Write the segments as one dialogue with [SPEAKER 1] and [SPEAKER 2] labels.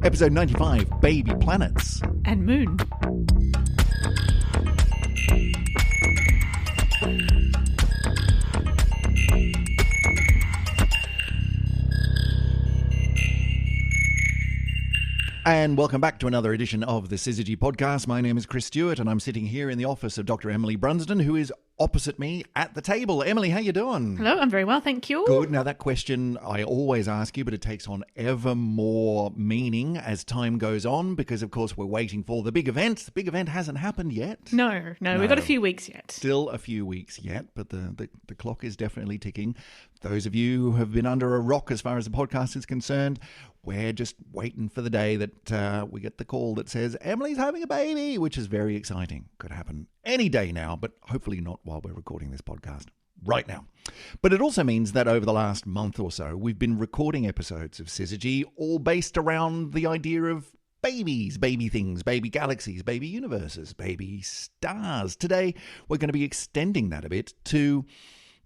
[SPEAKER 1] Episode 95, Baby Planets.
[SPEAKER 2] And Moon.
[SPEAKER 1] And welcome back to another edition of the Syzygy podcast. My name is Chris Stewart, and I'm sitting here in the office of Dr. Emily Brunsden, who is opposite me at the table. Emily, how you doing?
[SPEAKER 2] Hello, I'm very well, thank you.
[SPEAKER 1] Good. Now, that question I always ask you, but it takes on ever more meaning as time goes on, because, of course, we're waiting for the big event. The big event hasn't happened yet.
[SPEAKER 2] No, we've got a few weeks yet.
[SPEAKER 1] Still a few weeks yet, but the clock is definitely ticking. Those of you who have been under a rock as far as the podcast is concerned, we're just waiting for the day that we get the call that says, Emily's having a baby, which is very exciting. Could happen any day now, but hopefully not while we're recording this podcast right now. But it also means that over the last month or so, we've been recording episodes of Syzygy, all based around the idea of babies, baby things, baby galaxies, baby universes, baby stars. Today, we're going to be extending that a bit to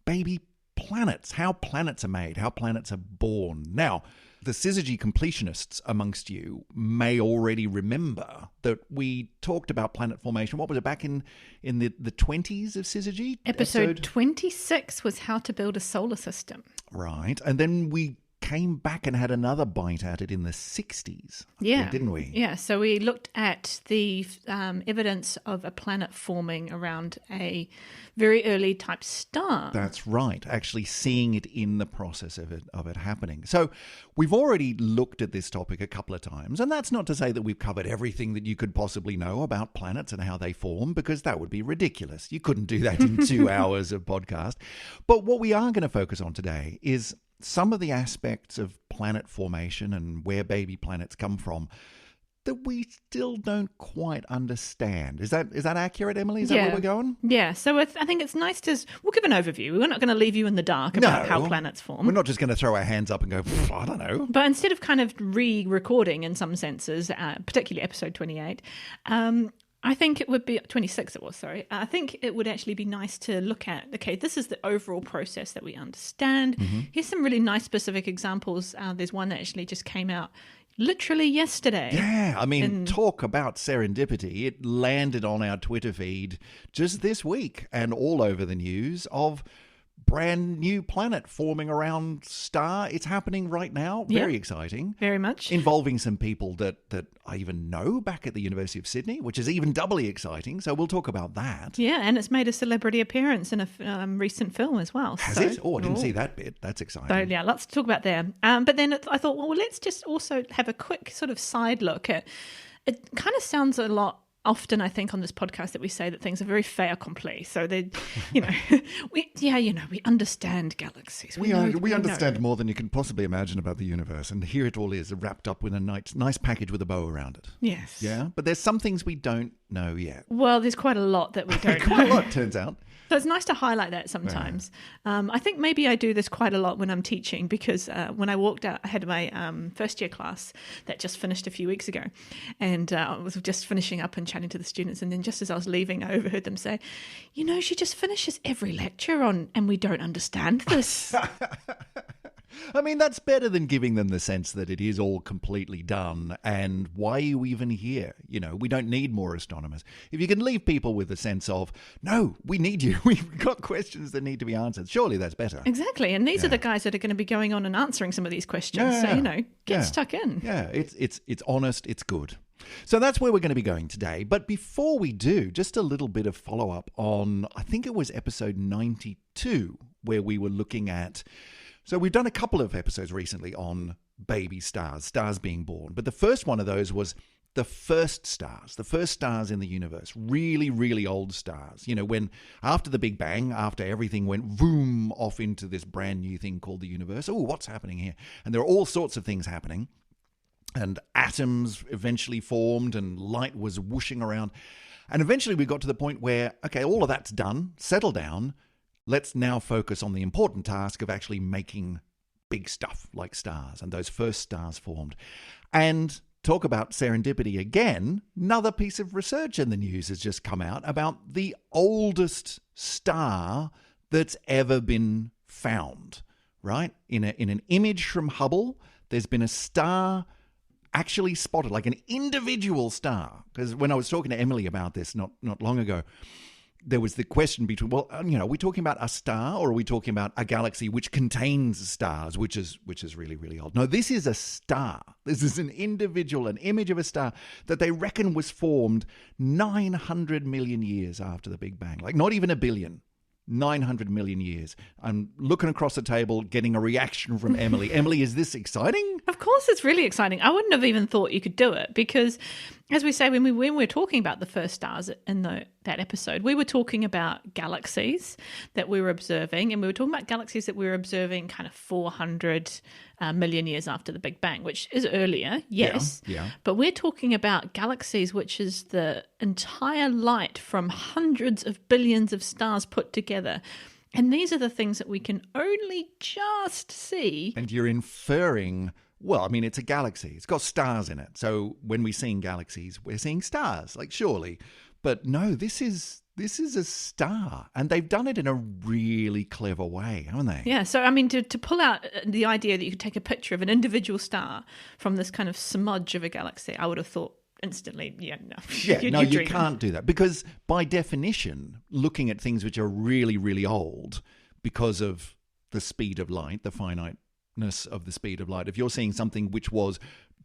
[SPEAKER 1] baby planets, how planets are made, how planets are born. Now, the Syzygy completionists amongst you may already remember that we talked about planet formation. What was it, back in the 20s of Syzygy?
[SPEAKER 2] Episode 26 was how to build a solar system.
[SPEAKER 1] Right. And then we came back and had another bite at it in the 60s.
[SPEAKER 2] Yeah.
[SPEAKER 1] Didn't we?
[SPEAKER 2] Yeah, so we looked at the evidence of a planet forming around a very early type star.
[SPEAKER 1] That's right, actually seeing it in the process of it happening. So we've already looked at this topic a couple of times, and that's not to say that we've covered everything that you could possibly know about planets and how they form, because that would be ridiculous. You couldn't do that in 2 hours of podcast. But what we are going to focus on today is some of the aspects of planet formation and where baby planets come from that we still don't quite understand. Is that accurate, Emily? Is that where we're going?
[SPEAKER 2] Yeah, so I think it's nice to... We'll give an overview. We're not going to leave you in the dark about how planets form.
[SPEAKER 1] We're not just going to throw our hands up and go, I don't know.
[SPEAKER 2] But instead of kind of re-recording in some senses, particularly episode 28... I think it would be 26 it was, sorry. I think it would actually be nice to look at, okay, this is the overall process that we understand. Mm-hmm. Here's some really nice specific examples. There's one that actually just came out literally yesterday.
[SPEAKER 1] Yeah, I mean, talk about serendipity. It landed on our Twitter feed just this week and all over the news of brand new planet forming around star. It's happening right now. Very exciting.
[SPEAKER 2] Very much.
[SPEAKER 1] Involving some people that I even know back at the University of Sydney, which is even doubly exciting. So we'll talk about that.
[SPEAKER 2] Yeah, and it's made a celebrity appearance in a recent film as well.
[SPEAKER 1] Has it? Oh, I didn't see that bit. That's exciting.
[SPEAKER 2] So yeah, lots to talk about there. But then I thought, well, let's just also have a quick sort of side look at, it kind of sounds a lot often, I think, on this podcast that we say that things are very fait accompli. So they, we understand galaxies.
[SPEAKER 1] We understand more than you can possibly imagine about the universe, and here it all is, wrapped up with a nice package with a bow around it.
[SPEAKER 2] Yes.
[SPEAKER 1] Yeah, but there's some things we don't know yet.
[SPEAKER 2] Well, there's quite a lot that we don't know.
[SPEAKER 1] Quite a lot, turns out.
[SPEAKER 2] So it's nice to highlight that sometimes. Yeah. I think maybe I do this quite a lot when I'm teaching, because when I walked out, I had my first year class that just finished a few weeks ago, and I was just finishing up and chatting to the students, and then just as I was leaving, I overheard them say, she just finishes every lecture on, and we don't understand this.
[SPEAKER 1] I mean, that's better than giving them the sense that it is all completely done, and why are you even here? We don't need more astronomers. If you can leave people with the sense of, no, we need you. We've got questions that need to be answered. Surely that's better.
[SPEAKER 2] Exactly. And these are the guys that are going to be going on and answering some of these questions. Yeah. So, get stuck in.
[SPEAKER 1] Yeah, it's honest, it's good. So that's where we're going to be going today. But before we do, just a little bit of follow-up on, I think it was episode 92, where we were looking at... So we've done a couple of episodes recently on baby stars being born. But the first one of those was the first stars in the universe, really, really old stars. When after the Big Bang, after everything went boom off into this brand new thing called the universe. Oh, what's happening here? And there are all sorts of things happening. And atoms eventually formed and light was whooshing around. And eventually we got to the point where, okay, all of that's done, settle down. Let's now focus on the important task of actually making big stuff like stars, and those first stars formed. And talk about serendipity again, another piece of research in the news has just come out about the oldest star that's ever been found, right? In an image from Hubble, there's been a star actually spotted, like an individual star. Because when I was talking to Emily about this not long ago, there was the question between, well, are we talking about a star or are we talking about a galaxy which contains stars, which is really, really old? No, this is a star. This is an image of a star that they reckon was formed 900 million years after the Big Bang. Like not even a billion. 900 million years. I'm looking across the table, getting a reaction from Emily. Emily, is this exciting?
[SPEAKER 2] Of course, it's really exciting. I wouldn't have even thought you could do it because, as we say, when we were talking about the first stars in that episode, we were talking about galaxies that we were observing, and we were talking about galaxies that we were observing kind of 400 million years after the Big Bang, which is earlier, yes.
[SPEAKER 1] Yeah.
[SPEAKER 2] But we're talking about galaxies, which is the entire light from hundreds of billions of stars put together. And these are the things that we can only just see.
[SPEAKER 1] And you're inferring, well, I mean, it's a galaxy. It's got stars in it. So when we're seeing galaxies, we're seeing stars, like surely. But no, this is a star. And they've done it in a really clever way, haven't they?
[SPEAKER 2] Yeah. So, I mean, to pull out the idea that you could take a picture of an individual star from this kind of smudge of a galaxy, I would have thought instantly,
[SPEAKER 1] Yeah,
[SPEAKER 2] you're
[SPEAKER 1] you can't do that. Because by definition, looking at things which are really, really old because of the speed of light, the finiteness of the speed of light, if you're seeing something which was,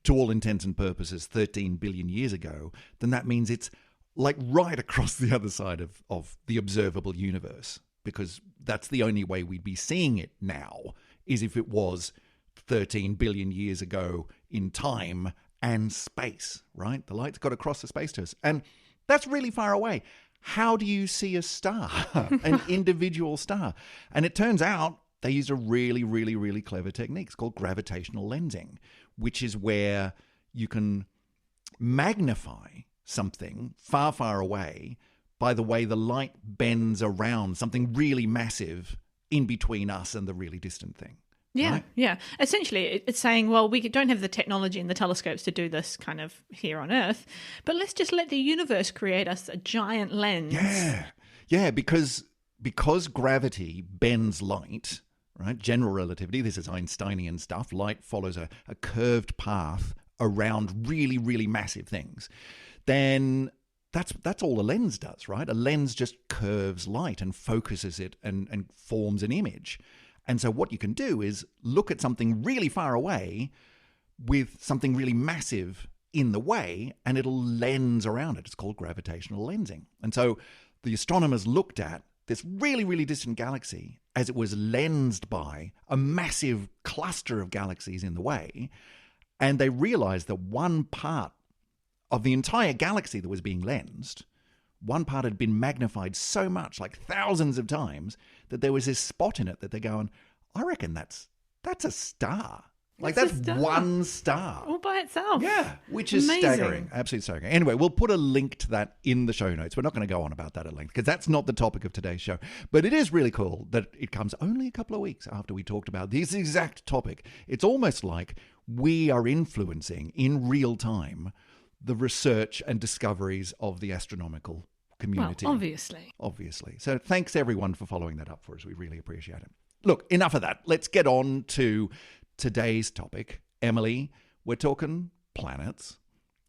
[SPEAKER 1] to all intents and purposes, 13 billion years ago, then that means it's like right across the other side of the observable universe, because that's the only way we'd be seeing it now, is if it was 13 billion years ago in time and space, right? The light's got across the space to us. And that's really far away. How do you see a star, an individual star? And it turns out they used a really, really, really clever technique. It's called gravitational lensing, which is where you can magnify something far, far away by the way the light bends around something really massive in between us and the really distant thing.
[SPEAKER 2] Yeah,
[SPEAKER 1] right?
[SPEAKER 2] Yeah. Essentially, it's saying, well, we don't have the technology and the telescopes to do this kind of here on Earth, but let's just let the universe create us a giant lens.
[SPEAKER 1] Yeah, because gravity bends light, right? General relativity, this is Einsteinian stuff. Light follows a curved path around really, really massive things. Then that's all a lens does, right? A lens just curves light and focuses it and forms an image. And so what you can do is look at something really far away with something really massive in the way, and it'll lens around it. It's called gravitational lensing. And so the astronomers looked at this really, really distant galaxy as it was lensed by a massive cluster of galaxies in the way, and they realized that one part of the entire galaxy that was being lensed, one part had been magnified so much, like thousands of times, that there was this spot in it that they're going, I reckon that's a star. Like that's one star.
[SPEAKER 2] All by itself.
[SPEAKER 1] Yeah, which is
[SPEAKER 2] amazing.
[SPEAKER 1] Staggering. Absolutely staggering. Anyway, we'll put a link to that in the show notes. We're not going to go on about that at length because that's not the topic of today's show. But it is really cool that it comes only a couple of weeks after we talked about this exact topic. It's almost like we are influencing in real time the research and discoveries of the astronomical community.
[SPEAKER 2] Well, obviously.
[SPEAKER 1] Obviously. So thanks everyone for following that up for us. We really appreciate it. Look, enough of that. Let's get on to today's topic. Emily, we're talking planets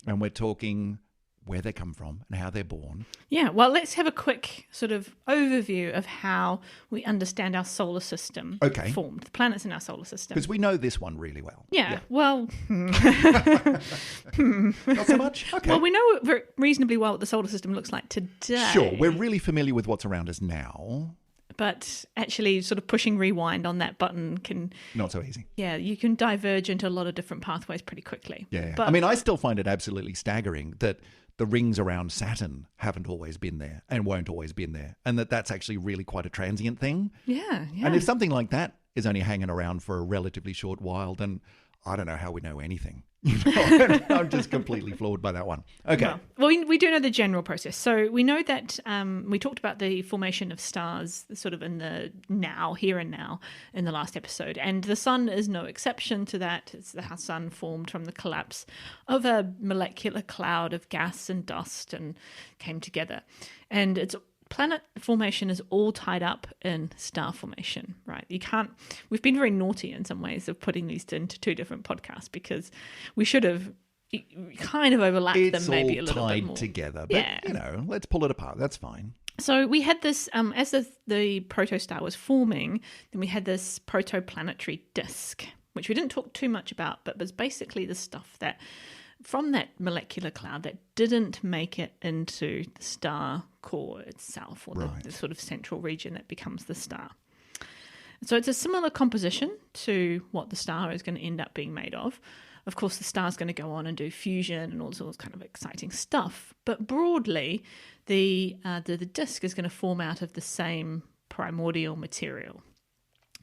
[SPEAKER 1] and we're talking where they come from and how they're born.
[SPEAKER 2] Yeah, well, let's have a quick sort of overview of how we understand our solar system formed, the planets in our solar system.
[SPEAKER 1] Because we know this one really well.
[SPEAKER 2] Yeah. Well...
[SPEAKER 1] Not so much? Okay.
[SPEAKER 2] Well, we know reasonably well what the solar system looks like today.
[SPEAKER 1] Sure, we're really familiar with what's around us now.
[SPEAKER 2] But actually sort of pushing rewind on that button can...
[SPEAKER 1] Not so easy.
[SPEAKER 2] Yeah, you can diverge into a lot of different pathways pretty quickly.
[SPEAKER 1] Yeah.
[SPEAKER 2] But,
[SPEAKER 1] I mean, I still find it absolutely staggering that the rings around Saturn haven't always been there and won't always be there, and that's actually really quite a transient thing.
[SPEAKER 2] Yeah.
[SPEAKER 1] And if something like that is only hanging around for a relatively short while, then I don't know how we know anything. I'm just completely floored by that one. Okay.
[SPEAKER 2] Well, we do know the general process. So we know that we talked about the formation of stars sort of in the now, here and now, in the last episode. And the sun is no exception to that. It's the sun formed from the collapse of a molecular cloud of gas and dust and came together. And it's planet formation is all tied up in star formation, right? We've been very naughty in some ways of putting these into two different podcasts because we should have you kind of overlap
[SPEAKER 1] It's
[SPEAKER 2] them maybe
[SPEAKER 1] all
[SPEAKER 2] a little bit
[SPEAKER 1] tied
[SPEAKER 2] more
[SPEAKER 1] together. But,
[SPEAKER 2] Yeah.
[SPEAKER 1] let's pull it apart. That's fine.
[SPEAKER 2] So we had this, as the protostar was forming, then we had this protoplanetary disk, which we didn't talk too much about, but was basically the stuff that, from that molecular cloud, that didn't make it into the star core itself, or the sort of central region that becomes the star. So it's a similar composition to what the star is going to end up being made of. Of course, the star's going to go on and do fusion and all sorts of kind of exciting stuff. But broadly, the disk is going to form out of the same primordial material.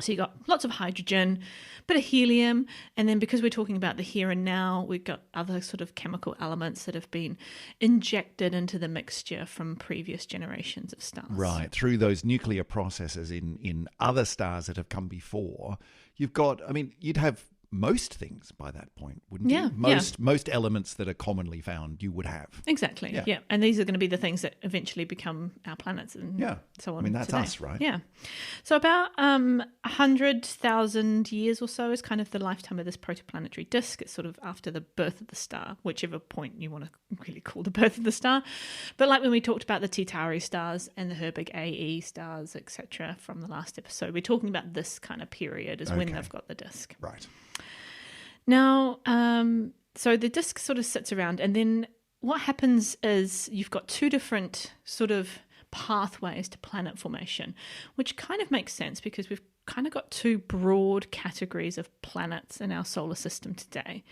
[SPEAKER 2] So you've got lots of hydrogen, bit of helium, and then because we're talking about the here and now, we've got other sort of chemical elements that have been injected into the mixture from previous generations of stars.
[SPEAKER 1] Right. Through those nuclear processes in other stars that have come before, you've got, you'd have most things by that point, wouldn't you? Most elements that are commonly found you would have.
[SPEAKER 2] Exactly. Yeah. And these are going to be the things that eventually become our planets and so on.
[SPEAKER 1] That's
[SPEAKER 2] today.
[SPEAKER 1] us, right?
[SPEAKER 2] Yeah. So about 100,000 years or so is kind of the lifetime of this protoplanetary disk. It's sort of after the birth of the star, whichever point you want to really call the birth of the star. But like when we talked about the T-Tauri stars and the Herbig AE stars, etc., from the last episode, we're talking about this kind of period is when they've got the disk.
[SPEAKER 1] Right.
[SPEAKER 2] Now, so the disk sort of sits around, and then what happens is you've got two different sort of pathways to planet formation, which kind of makes sense because we've kind of got two broad categories of planets in our solar system today.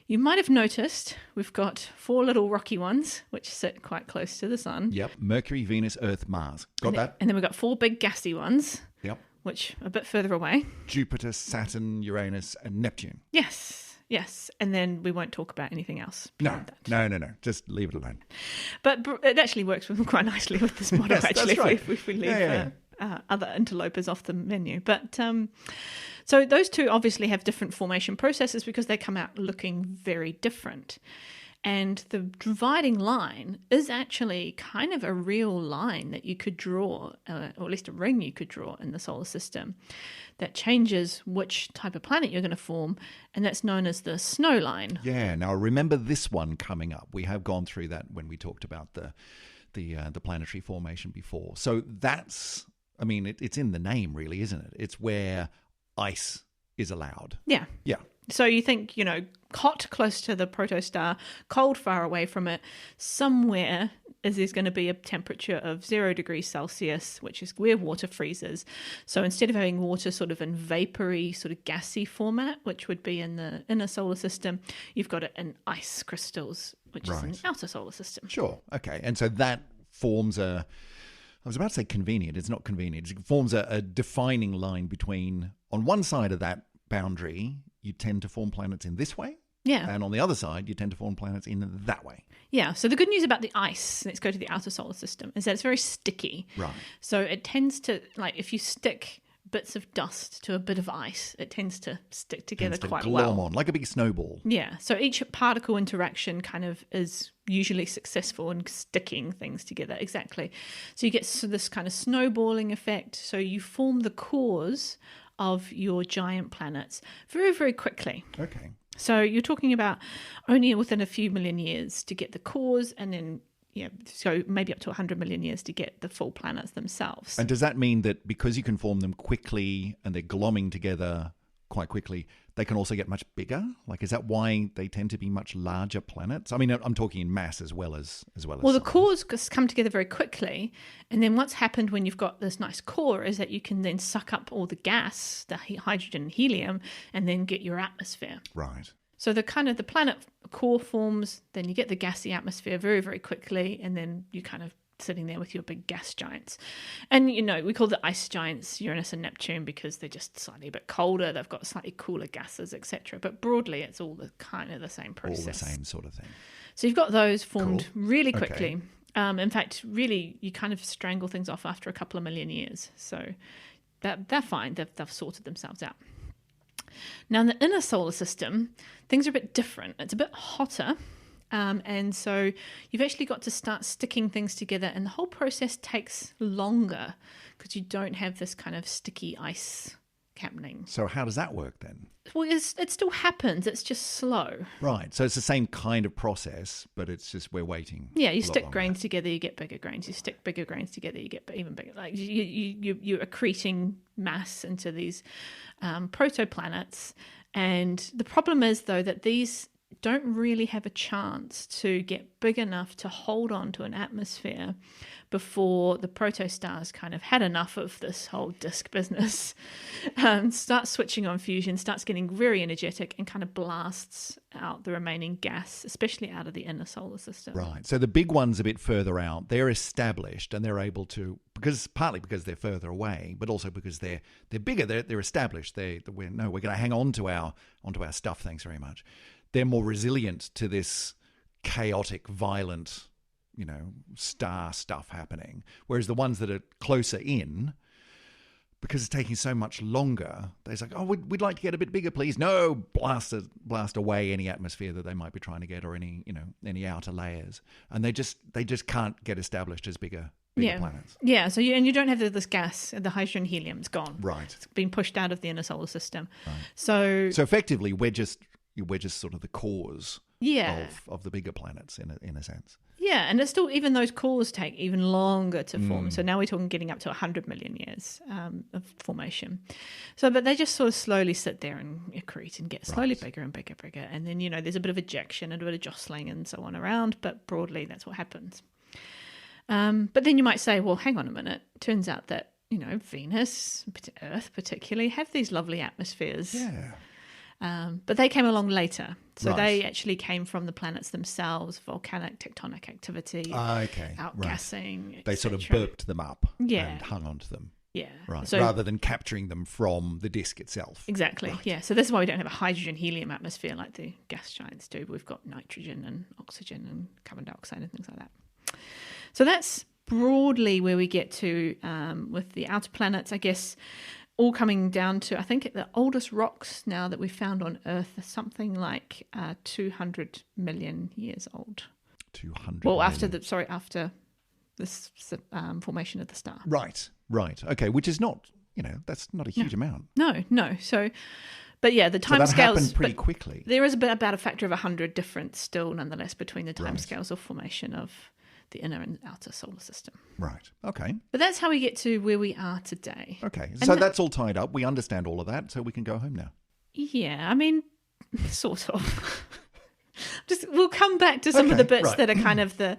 [SPEAKER 2] You might have noticed we've got 4 little rocky ones, which sit quite close to the sun.
[SPEAKER 1] Yep. Mercury, Venus, Earth, Mars. Got that?
[SPEAKER 2] And then we've got 4 big gassy ones.
[SPEAKER 1] Yep.
[SPEAKER 2] Which are a bit further away.
[SPEAKER 1] Jupiter, Saturn, Uranus, and Neptune.
[SPEAKER 2] Yes. And then we won't talk about anything else.
[SPEAKER 1] No. Just leave it alone.
[SPEAKER 2] But it actually works quite nicely with this model,
[SPEAKER 1] Yes,
[SPEAKER 2] actually,
[SPEAKER 1] that's right.
[SPEAKER 2] if we leave other interlopers off the menu. But so those two obviously have different formation processes because they come out looking very different. And the dividing line is actually kind of a real line that you could draw, or at least a ring you could draw in the solar system that changes which type of planet you're going to form, and that's known as the snow line.
[SPEAKER 1] Yeah, now remember this one coming up. We have gone through that when we talked about the planetary formation before. So that's, it's in the name really, isn't it? It's where ice is allowed.
[SPEAKER 2] Yeah.
[SPEAKER 1] Yeah.
[SPEAKER 2] So you think, hot close to the protostar, cold far away from it, somewhere there's going to be a temperature of 0 degrees Celsius, which is where water freezes. So instead of having water sort of in vapory, sort of gassy format, which would be in the inner solar system, you've got it in ice crystals, which is in the outer solar system.
[SPEAKER 1] Sure. Okay. And so that forms I was about to say convenient. It's not convenient. It forms a defining line between, on one side of that boundary, you tend to form planets in this way.
[SPEAKER 2] Yeah.
[SPEAKER 1] And on the other side, you tend to form planets in that way.
[SPEAKER 2] Yeah. So the good news about the ice, let's go to the outer solar system, is that it's very sticky.
[SPEAKER 1] Right.
[SPEAKER 2] So it tends to, if you stick bits of dust to a bit of ice, it tends to stick together quite well.
[SPEAKER 1] On, like a big snowball.
[SPEAKER 2] Yeah. So each particle interaction kind of is usually successful in sticking things together. Exactly. So you get this kind of snowballing effect. So you form the cores of your giant planets very, very quickly.
[SPEAKER 1] Okay.
[SPEAKER 2] So you're talking about only within a few million years to get the cores, and then, so maybe up to 100 million years to get the full planets themselves.
[SPEAKER 1] And does that mean that because you can form them quickly and they're glomming together quite quickly, they can also get much bigger? Like, is that why they tend to be much larger planets? I'm talking in mass as well as
[SPEAKER 2] Well,
[SPEAKER 1] size.
[SPEAKER 2] the cores come together very quickly, and then what's happened when you've got this nice core is that you can then suck up all the gas, the hydrogen and helium, and then get your atmosphere.
[SPEAKER 1] Right.
[SPEAKER 2] So the planet core forms, then you get the gassy atmosphere very, very quickly, and then you kind of sitting there with your big gas giants. And, we call the ice giants Uranus and Neptune because they're just slightly a bit colder. They've got slightly cooler gases, etc. But broadly, it's all kind of the same process.
[SPEAKER 1] All the same sort of thing.
[SPEAKER 2] So you've got those formed really
[SPEAKER 1] Okay.
[SPEAKER 2] quickly. In fact, really, you kind of strangle things off after a couple of million years. So they're fine. They've sorted themselves out. Now, in the inner solar system, things are a bit different. It's a bit hotter. And so you've actually got to start sticking things together, and the whole process takes longer because you don't have this kind of sticky ice happening.
[SPEAKER 1] So how does that work then?
[SPEAKER 2] Well, it still happens. It's just slow.
[SPEAKER 1] Right. So it's the same kind of process, but it's just we're waiting.
[SPEAKER 2] Yeah, you
[SPEAKER 1] a lot
[SPEAKER 2] stick
[SPEAKER 1] longer.
[SPEAKER 2] grains together, you get bigger grains. You stick bigger grains together, you get even bigger. Like you're accreting mass into these protoplanets. And the problem is, though, that these don't really have a chance to get big enough to hold on to an atmosphere before the protostars kind of had enough of this whole disk business, starts switching on fusion, starts getting very energetic, and kind of blasts out the remaining gas, especially out of the inner solar system.
[SPEAKER 1] Right. So the big ones a bit further out, they're established and they're able to, partly because they're further away, but also because they're bigger, they're established. We're going to hang on to our stuff. Thanks very much. They're more resilient to this chaotic, violent, star stuff happening. Whereas the ones that are closer in, because it's taking so much longer, they're like, oh, we'd like to get a bit bigger, please. No, blast away any atmosphere that they might be trying to get, or any outer layers, and they just can't get established as bigger planets.
[SPEAKER 2] Yeah. So you don't have this gas, the hydrogen, helium's gone.
[SPEAKER 1] Right.
[SPEAKER 2] It's been pushed out of the inner solar system.
[SPEAKER 1] Right.
[SPEAKER 2] So
[SPEAKER 1] effectively, we're just sort of the cause.
[SPEAKER 2] Yeah.
[SPEAKER 1] Of the bigger planets in a sense.
[SPEAKER 2] Yeah, and it's still, even those cores take even longer to form. So now we're talking getting up to 100 million years of formation. So, but they just sort of slowly sit there and accrete and get slowly bigger and bigger, and then there's a bit of ejection and a bit of jostling and so on around. But broadly, that's what happens. But then you might say, well, hang on a minute. Turns out that Venus, Earth particularly, have these lovely atmospheres.
[SPEAKER 1] Yeah.
[SPEAKER 2] But they came along later. So
[SPEAKER 1] Right.
[SPEAKER 2] they actually came from the planets themselves, volcanic tectonic activity, outgassing,
[SPEAKER 1] They sort of
[SPEAKER 2] etc.
[SPEAKER 1] burped them up and hung onto them.
[SPEAKER 2] Yeah.
[SPEAKER 1] Right.
[SPEAKER 2] So,
[SPEAKER 1] rather than capturing them from the disk itself.
[SPEAKER 2] exactly.
[SPEAKER 1] Right.
[SPEAKER 2] Yeah. So this is why we don't have a hydrogen-helium atmosphere like the gas giants do. We've got nitrogen and oxygen and carbon dioxide and things like that. So that's broadly where we get to with the outer planets, I guess. All coming down to, I think, the oldest rocks now that we've found on Earth are something like 200 million years old.
[SPEAKER 1] 200
[SPEAKER 2] Well,
[SPEAKER 1] million.
[SPEAKER 2] after this formation of the star.
[SPEAKER 1] Right. Okay, which is not, that's not a huge amount.
[SPEAKER 2] No. So, but yeah, the
[SPEAKER 1] So that
[SPEAKER 2] timescales
[SPEAKER 1] happened pretty quickly.
[SPEAKER 2] There is about a factor of 100 difference still, nonetheless, between the timescales of formation of the inner and outer solar system.
[SPEAKER 1] Right. Okay.
[SPEAKER 2] But that's how we get to where we are today.
[SPEAKER 1] Okay. So that's all tied up. We understand all of that, so we can go home now.
[SPEAKER 2] Yeah, I mean, sort of. We'll come back to some of the bits that are kind of the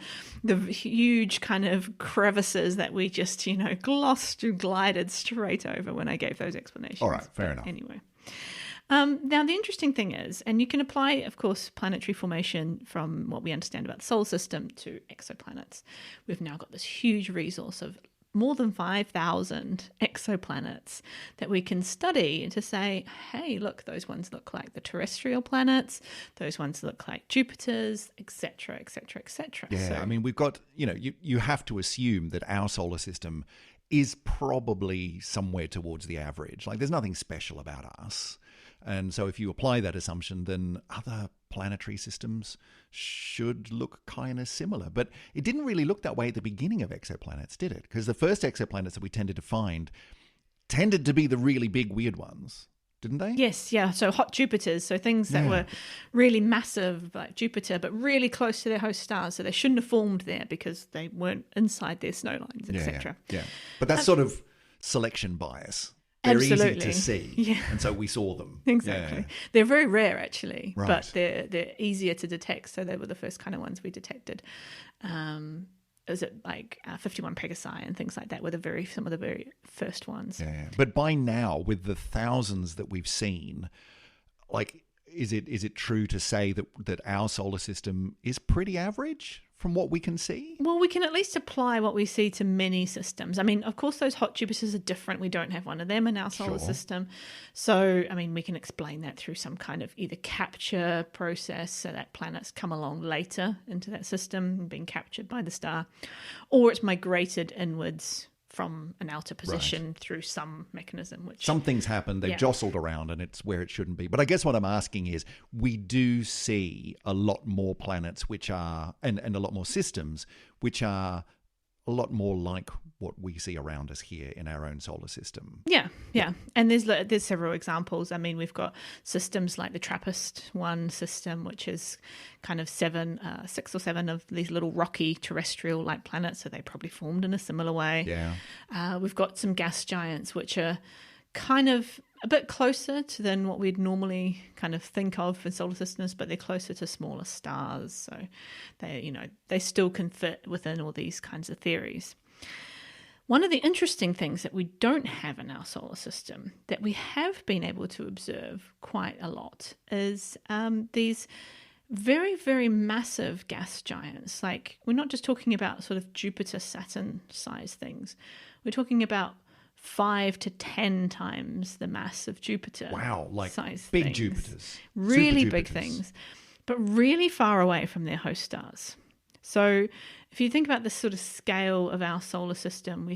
[SPEAKER 2] huge kind of crevices that we just, glided straight over when I gave those explanations.
[SPEAKER 1] All right, fair enough.
[SPEAKER 2] Anyway. Now, the interesting thing is, and you can apply, of course, planetary formation from what we understand about the solar system to exoplanets. We've now got this huge resource of more than 5,000 exoplanets that we can study to say, hey, look, those ones look like the terrestrial planets, those ones look like Jupiter's, etc., etc., etc.
[SPEAKER 1] Yeah,
[SPEAKER 2] So,
[SPEAKER 1] I mean, we've got, you have to assume that our solar system is probably somewhere towards the average. Like, there's nothing special about us. And so if you apply that assumption, then other planetary systems should look kind of similar. But it didn't really look that way at the beginning of exoplanets, did it? Because the first exoplanets that we tended to find tended to be the really big, weird ones, didn't they?
[SPEAKER 2] yes, yeah. So hot Jupiters, so things that were really massive, like Jupiter, but really close to their host stars. So they shouldn't have formed there because they weren't inside their snow lines, etc.
[SPEAKER 1] Yeah. But that's sort of selection bias. They're
[SPEAKER 2] Absolutely.
[SPEAKER 1] easy to see, and so we saw them.
[SPEAKER 2] Exactly.
[SPEAKER 1] Yeah.
[SPEAKER 2] They're very rare, actually,
[SPEAKER 1] Right.
[SPEAKER 2] but they're easier to detect. So they were the first kind of ones we detected. Is it like 51 Pegasi and things like that were some of the very first ones.
[SPEAKER 1] Yeah. But by now, with the thousands that we've seen, like, is it true to say that our solar system is pretty average from what we can see?
[SPEAKER 2] Well, we can at least apply what we see to many systems. I mean, of course, those hot Jupiters are different. We don't have one of them in our solar system. So, I mean, we can explain that through some kind of either capture process, so that planets come along later into that system, being captured by the star, or it's migrated inwards from an outer position through some mechanism. Which
[SPEAKER 1] Something's happened, they've jostled around, and it's where it shouldn't be. But I guess what I'm asking is, we do see a lot more planets which are, and a lot more systems which are a lot more like what we see around us here in our own solar system.
[SPEAKER 2] Yeah. And there's several examples. I mean, we've got systems like the TRAPPIST-1 system, which is kind of 6 or 7 of these little rocky terrestrial-like planets, so they probably formed in a similar way.
[SPEAKER 1] Yeah.
[SPEAKER 2] We've got some gas giants, which are kind of a bit closer than what we'd normally kind of think of in solar systems, but they're closer to smaller stars. So they still can fit within all these kinds of theories. One of the interesting things that we don't have in our solar system that we have been able to observe quite a lot is these very, very massive gas giants. Like, we're not just talking about sort of Jupiter, Saturn size things. We're talking about 5 to 10 times the mass of Jupiter.
[SPEAKER 1] Wow, like
[SPEAKER 2] size
[SPEAKER 1] big
[SPEAKER 2] things.
[SPEAKER 1] Jupiters.
[SPEAKER 2] Really
[SPEAKER 1] Super
[SPEAKER 2] big
[SPEAKER 1] Jupiters.
[SPEAKER 2] things, but really far away from their host stars. So if you think about the sort of scale of our solar system,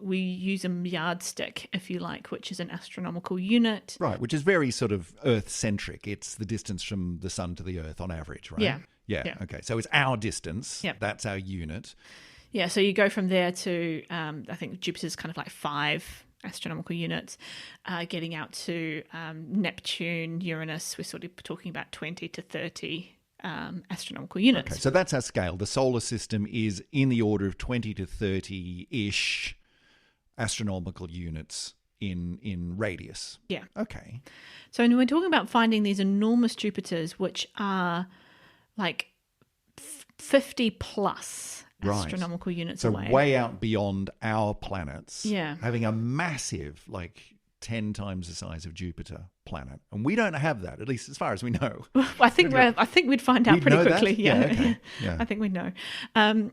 [SPEAKER 2] we use a yardstick, if you like, which is an astronomical unit.
[SPEAKER 1] Right, which is very sort of Earth-centric. It's the distance from the sun to the Earth on average, right? Yeah. Okay, so it's our distance.
[SPEAKER 2] Yep.
[SPEAKER 1] That's our unit.
[SPEAKER 2] Yeah, so you go from there to, I think Jupiter's kind of like 5 astronomical units, getting out to Neptune, Uranus, we're sort of talking about 20 to 30 astronomical units.
[SPEAKER 1] Okay, so that's our scale. The solar system is in the order of 20 to 30-ish astronomical units in radius.
[SPEAKER 2] Yeah.
[SPEAKER 1] Okay.
[SPEAKER 2] So when we're talking about finding these enormous Jupiters, which are like 50 plus astronomical units
[SPEAKER 1] so
[SPEAKER 2] away.
[SPEAKER 1] way out beyond our planets.
[SPEAKER 2] Yeah.
[SPEAKER 1] Having a massive, like 10 times the size of Jupiter planet. And we don't have that, at least as far as we know.
[SPEAKER 2] I think we'd find out
[SPEAKER 1] We'd
[SPEAKER 2] pretty
[SPEAKER 1] know that?
[SPEAKER 2] quickly. Yeah.
[SPEAKER 1] Okay. Yeah.
[SPEAKER 2] I think we'd know. And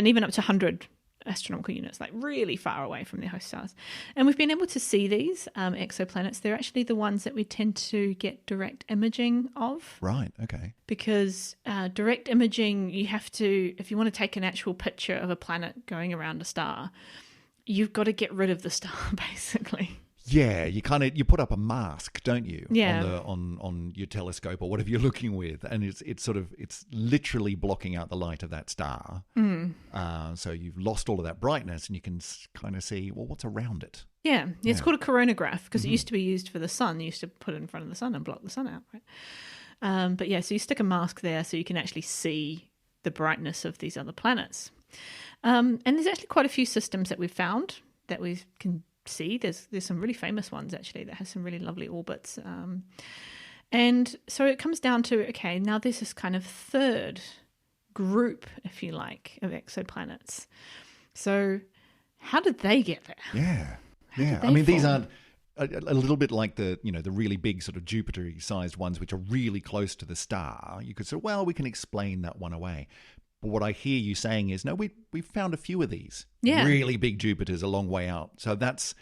[SPEAKER 2] even up to 100 astronomical units, like really far away from their host stars. And we've been able to see these exoplanets. They're actually the ones that we tend to get direct imaging of.
[SPEAKER 1] Right, okay.
[SPEAKER 2] Because direct imaging, you have to, if you want to take an actual picture of a planet going around a star, you've got to get rid of the star, basically.
[SPEAKER 1] Yeah, you put up a mask, don't you?
[SPEAKER 2] Yeah.
[SPEAKER 1] On your telescope or whatever you're looking with, and it's literally blocking out the light of that star. So you've lost all of that brightness, and you can kind of see what's around it.
[SPEAKER 2] Yeah, it's called a coronagraph because it used to be used for the sun. You used to put it in front of the sun and block the sun out, right? But yeah, so you stick a mask there so you can actually see the brightness of these other planets. And there's actually quite a few systems that we've found that we can see. There's some really famous ones actually that have some really lovely orbits. And so it comes down to, okay, now there's this kind of third group, if you like, of exoplanets. So how did they get there?
[SPEAKER 1] Yeah.
[SPEAKER 2] How
[SPEAKER 1] I mean, these
[SPEAKER 2] form?
[SPEAKER 1] aren't a little bit like the really big sort of Jupiter-sized ones, which are really close to the star. You could say, well, we can explain that one away. But what I hear you saying is, no, we've found a few of these really big Jupiters a long way out. So that's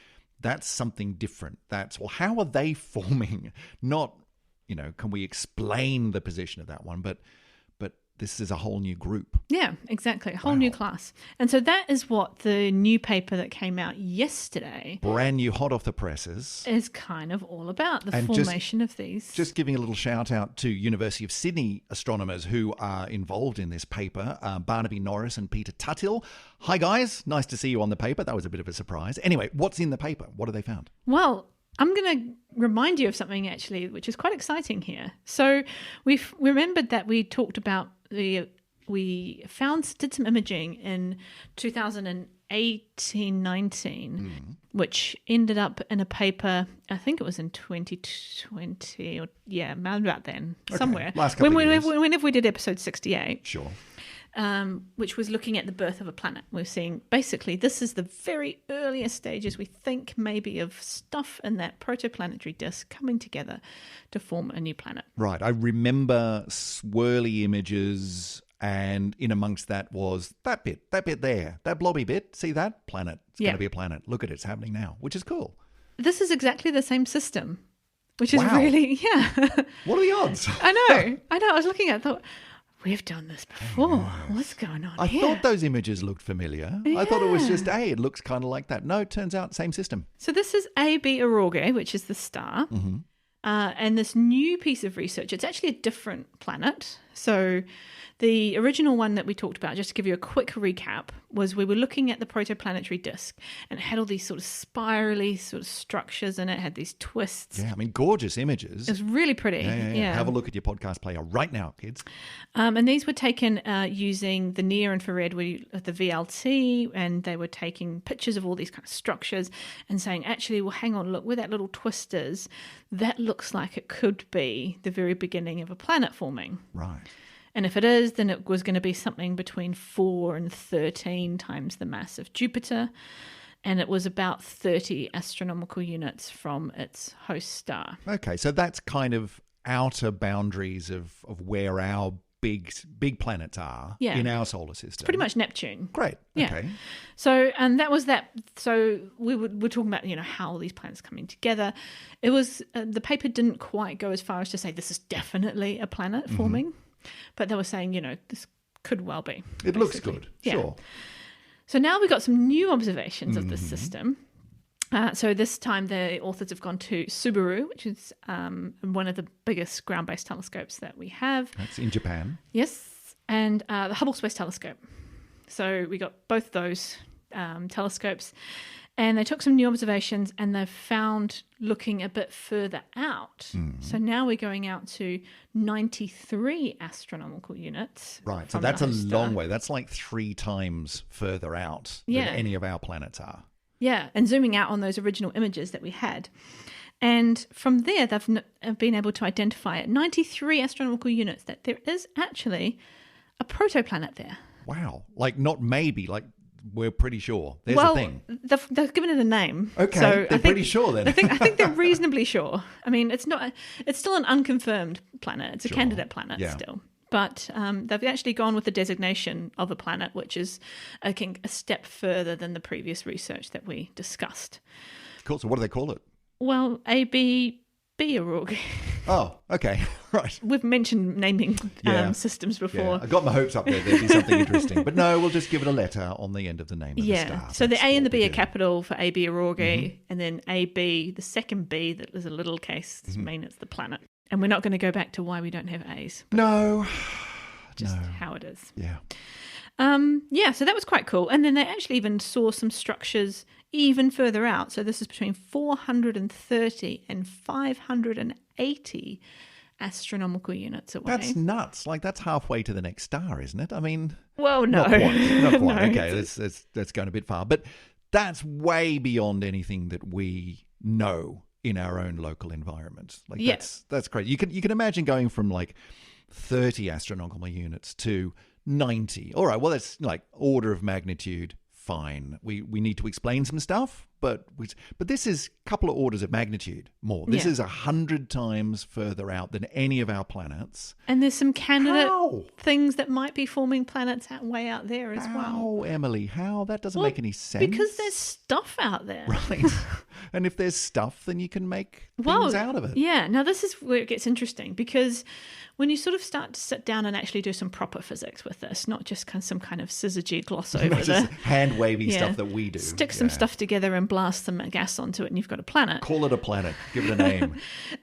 [SPEAKER 1] something different. How are they forming? Not, can we explain the position of that one? But this is a whole new group.
[SPEAKER 2] Yeah, exactly. A whole new class. And so that is what the new paper that came out yesterday,
[SPEAKER 1] brand new, hot off the presses,
[SPEAKER 2] is kind of all about, the
[SPEAKER 1] and
[SPEAKER 2] formation of these.
[SPEAKER 1] Just giving a little shout out to University of Sydney astronomers who are involved in this paper, Barnaby Norris and Peter Tuthill. Hi guys, nice to see you on the paper. That was a bit of a surprise. Anyway, what's in the paper? What have they found?
[SPEAKER 2] Well, I'm going to remind you of something actually, which is quite exciting here. So we've remembered that we talked about did some imaging in 2018-19, which ended up in a paper, I think it was in 2020, or around about then, somewhere.
[SPEAKER 1] Last couple of years.
[SPEAKER 2] Whenever we did episode 68.
[SPEAKER 1] Sure.
[SPEAKER 2] Which was looking at the birth of a planet. We're seeing, basically, this is the very earliest stages, we think, maybe, of stuff in that protoplanetary disk coming together to form a new planet.
[SPEAKER 1] Right. I remember swirly images, and in amongst that was that bit there, that blobby bit. See that? Planet. It's going to be a planet. Look at it. It's happening now, which is cool.
[SPEAKER 2] This is exactly the same system, which is
[SPEAKER 1] Wow.
[SPEAKER 2] really,
[SPEAKER 1] What are the odds?
[SPEAKER 2] I know. I was looking at it, thought, we've done this before. What's going on
[SPEAKER 1] I
[SPEAKER 2] here?
[SPEAKER 1] thought those images looked familiar. I thought it was just, it looks kind of like that. No, it turns out same system.
[SPEAKER 2] So this is AB Aurora, which is the star. And this new piece of research, it's actually a different planet. So the original one that we talked about, just to give you a quick recap, was we were looking at the protoplanetary disk, and it had all these sort of spirally sort of structures in it, had these twists.
[SPEAKER 1] Yeah, I mean, gorgeous images.
[SPEAKER 2] It was really pretty.
[SPEAKER 1] Yeah. Have a look at your podcast player right now, kids.
[SPEAKER 2] And these were taken using the near infrared, the VLT, and they were taking pictures of all these kind of structures and saying, actually, well, hang on, look, where that little twist is, that looks like it could be the very beginning of a planet forming.
[SPEAKER 1] Right.
[SPEAKER 2] And if it is, then it was going to be something between 4 and 13 times the mass of Jupiter. And it was about 30 astronomical units from its host star.
[SPEAKER 1] Okay, so that's kind of outer boundaries of where our big planets are in our solar system.
[SPEAKER 2] It's pretty much Neptune.
[SPEAKER 1] Great.
[SPEAKER 2] Yeah.
[SPEAKER 1] Okay.
[SPEAKER 2] So, and that was that. So we're talking about, how all these planets coming together. It was, the paper didn't quite go as far as to say this is definitely a planet forming. But they were saying, this could well be.
[SPEAKER 1] It
[SPEAKER 2] basically.
[SPEAKER 1] looks good, sure.
[SPEAKER 2] So now we've got some new observations of this system. So this time the authors have gone to Subaru, which is one of the biggest ground-based telescopes that we have.
[SPEAKER 1] That's in Japan.
[SPEAKER 2] Yes, and the Hubble Space Telescope. So we got both those telescopes. And they took some new observations and they've found looking a bit further out. So now we're going out to 93 astronomical units.
[SPEAKER 1] Right, so that's a long way. That's like 3 times further out than any of our planets are.
[SPEAKER 2] Yeah, and zooming out on those original images that we had. And from there, they've been able to identify at 93 astronomical units that there is actually a protoplanet there.
[SPEAKER 1] Wow, like not maybe, like we're pretty sure. There's a thing.
[SPEAKER 2] They've given it a name.
[SPEAKER 1] Okay,
[SPEAKER 2] so
[SPEAKER 1] they're pretty sure then.
[SPEAKER 2] I think they're reasonably sure. I mean, it's still an unconfirmed planet. It's a candidate planet still. But they've actually gone with the designation of a planet, which is, I think, a step further than the previous research that we discussed.
[SPEAKER 1] Cool. So what do they call it?
[SPEAKER 2] Well, AB Aurora.
[SPEAKER 1] Oh, okay. Right.
[SPEAKER 2] We've mentioned naming systems before.
[SPEAKER 1] Yeah. I got my hopes up there'd be something interesting. But no, we'll just give it a letter on the end of the name of the star.
[SPEAKER 2] So the A and the B are capital for AB Aurora, and then AB, the second B that is a little case, doesn't mean it's the planet. And we're not going to go back to why we don't have A's.
[SPEAKER 1] No.
[SPEAKER 2] Just how it is.
[SPEAKER 1] Yeah.
[SPEAKER 2] So that was quite cool. And then they actually even saw some structures even further out. So this is between 430 and 580 astronomical units away.
[SPEAKER 1] That's nuts. Like that's halfway to the next star, isn't it? I mean,
[SPEAKER 2] well, no.
[SPEAKER 1] Not quite. Not quite.
[SPEAKER 2] No,
[SPEAKER 1] okay, that's going a bit far. But that's way beyond anything that we know in our own local environment. Like that's great. You can imagine going from like 30 astronomical units to 90. All right, well, that's like order of magnitude. Fine. We need to explain some stuff, but this is a couple of orders of magnitude more. This is 100 times further out than any of our planets.
[SPEAKER 2] And there's some candidate things that might be forming planets way out there as well.
[SPEAKER 1] How, Emily? How? That doesn't make any sense.
[SPEAKER 2] Because there's stuff out there.
[SPEAKER 1] Right. And if there's stuff, then you can make things out of it.
[SPEAKER 2] Yeah. Now, this is where it gets interesting because when you sort of start to sit down and actually do some proper physics with this, not just some kind of scissor-G gloss over
[SPEAKER 1] just hand-wavy stuff that we do.
[SPEAKER 2] Stick some stuff together and blast some gas onto it and you've got a planet.
[SPEAKER 1] Call it a planet. Give it a name.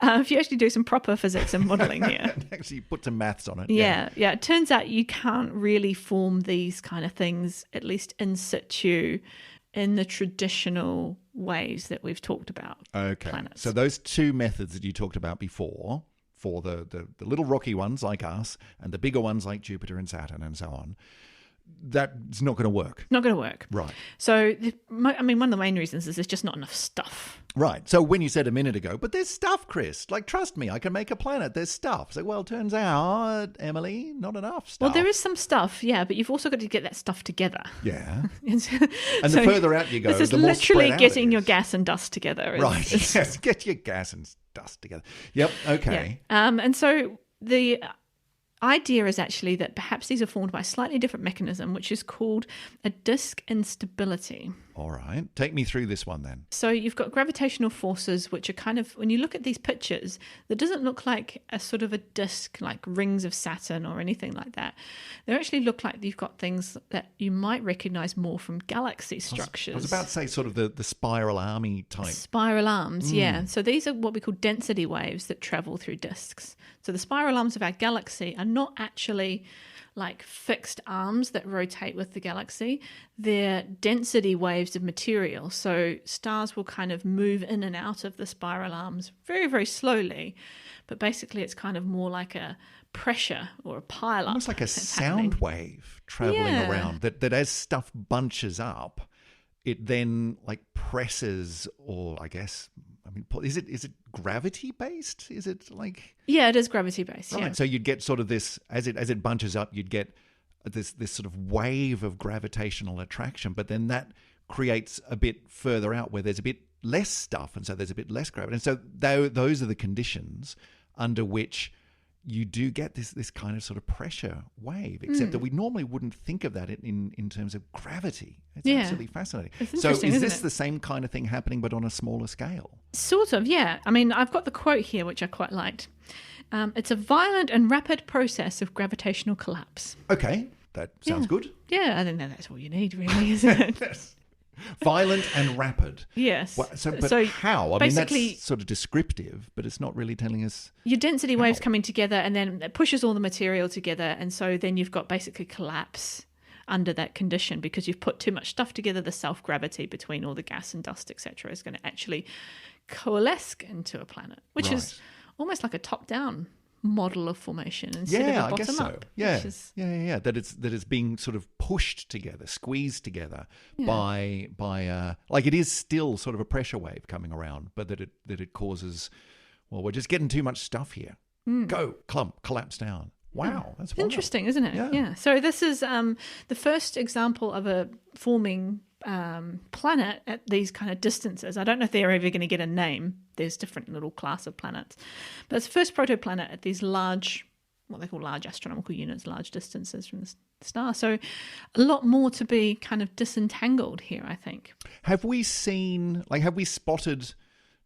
[SPEAKER 2] If you actually do some proper physics and modelling here.
[SPEAKER 1] Actually put some maths on it.
[SPEAKER 2] Yeah. It turns out you can't really form these kind of things, at least in situ, in the traditional ways that we've talked about.
[SPEAKER 1] Okay.
[SPEAKER 2] Planets.
[SPEAKER 1] So those two methods that you talked about before, for the little rocky ones like us and the bigger ones like Jupiter and Saturn and so on, that's not going to work.
[SPEAKER 2] Not going to work.
[SPEAKER 1] Right.
[SPEAKER 2] So, one of the main reasons is there's just not enough stuff.
[SPEAKER 1] Right. So when you said a minute ago, but there's stuff, Chris. Like, trust me, I can make a planet. There's stuff. So, well, turns out, Emily, not enough stuff.
[SPEAKER 2] Well, there is some stuff, but you've also got to get that stuff together.
[SPEAKER 1] Yeah.
[SPEAKER 2] And
[SPEAKER 1] the further out you go,
[SPEAKER 2] this is
[SPEAKER 1] the more
[SPEAKER 2] literally
[SPEAKER 1] spread out
[SPEAKER 2] getting
[SPEAKER 1] it
[SPEAKER 2] your
[SPEAKER 1] is.
[SPEAKER 2] gas and dust together.
[SPEAKER 1] Right. Yes. Get your gas and dust together. Yep. Okay.
[SPEAKER 2] Yeah. And so the idea is actually that perhaps these are formed by a slightly different mechanism, which is called a disk instability.
[SPEAKER 1] All right. Take me through this one then.
[SPEAKER 2] So you've got gravitational forces, which are kind of, when you look at these pictures, that doesn't look like a sort of a disk like rings of Saturn or anything like that. They actually look like you've got things that you might recognize more from galaxy structures.
[SPEAKER 1] I was about to say sort of the spiral army type.
[SPEAKER 2] Spiral arms, yeah. So these are what we call density waves that travel through disks. So the spiral arms of our galaxy are not actually like fixed arms that rotate with the galaxy. They're density waves of material. So stars will kind of move in and out of the spiral arms very, very slowly. But basically it's kind of more like a pressure or a pile up.
[SPEAKER 1] Almost like a sound wave traveling around that as stuff bunches up, it then like presses, or I guess, I mean, is it gravity based? Is it like?
[SPEAKER 2] Yeah, it is gravity based.
[SPEAKER 1] Right.
[SPEAKER 2] Yeah.
[SPEAKER 1] So you'd get sort of this as it bunches up, you'd get this sort of wave of gravitational attraction, but then that creates a bit further out where there's a bit less stuff, and so there's a bit less gravity. And so those are the conditions under which you do get this kind of sort of pressure wave, except that we normally wouldn't think of that in terms of gravity. It's absolutely fascinating.
[SPEAKER 2] It's
[SPEAKER 1] so
[SPEAKER 2] interesting,
[SPEAKER 1] is this
[SPEAKER 2] isn't
[SPEAKER 1] the same kind of thing happening but on a smaller scale?
[SPEAKER 2] Sort of, yeah. I mean, I've got the quote here, which I quite liked. It's a violent and rapid process of gravitational collapse.
[SPEAKER 1] Okay, that sounds good.
[SPEAKER 2] Yeah, I think that's all you need, really, isn't it?
[SPEAKER 1] Yes. Violent and rapid.
[SPEAKER 2] Yes.
[SPEAKER 1] But
[SPEAKER 2] So
[SPEAKER 1] how? I mean,
[SPEAKER 2] basically,
[SPEAKER 1] that's sort of descriptive, but it's not really telling us.
[SPEAKER 2] Your density waves coming together, and then it pushes all the material together, and so then you've got basically collapse under that condition because you've put too much stuff together. The self-gravity between all the gas and dust, etc., is going to actually coalesce into a planet, which is almost like a top-down model of formation instead of a bottom-up. I guess so.
[SPEAKER 1] Yeah. That it's being sort of pushed together, squeezed together by like it is still sort of a pressure wave coming around, but that it causes. Well, we're just getting too much stuff here. Go collapse down. Wow, that's wild.
[SPEAKER 2] Interesting, isn't it? Yeah. So this is the first example of a forming planet at these kind of distances. I don't know if they're ever going to get a name. There's different little class of planets. But it's the first protoplanet at these large, what they call large astronomical units, large distances from the star. So a lot more to be kind of disentangled here, I think.
[SPEAKER 1] Have we spotted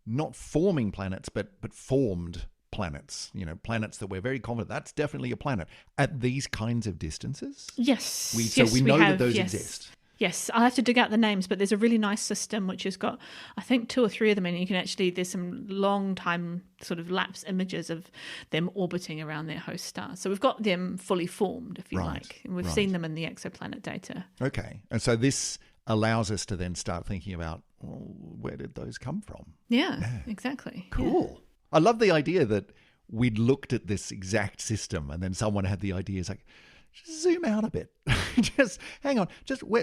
[SPEAKER 1] not forming planets, but formed planets, planets that we're very confident that's definitely a planet at these kinds of distances?
[SPEAKER 2] Yes.
[SPEAKER 1] We know that those exist.
[SPEAKER 2] Yes, I'll have to dig out the names, but there's a really nice system which has got, I think, 2 or 3 of them, and you can actually, there's some long time sort of lapse images of them orbiting around their host star. So we've got them fully formed, if you like, and we've seen them in the exoplanet data. Okay,
[SPEAKER 1] and so this allows us to then start thinking about, well, where did those come from?
[SPEAKER 2] Yeah. Exactly.
[SPEAKER 1] Cool. Yeah. I love the idea that we'd looked at this exact system and then someone had the idea, it's like, just zoom out a bit. Just hang on.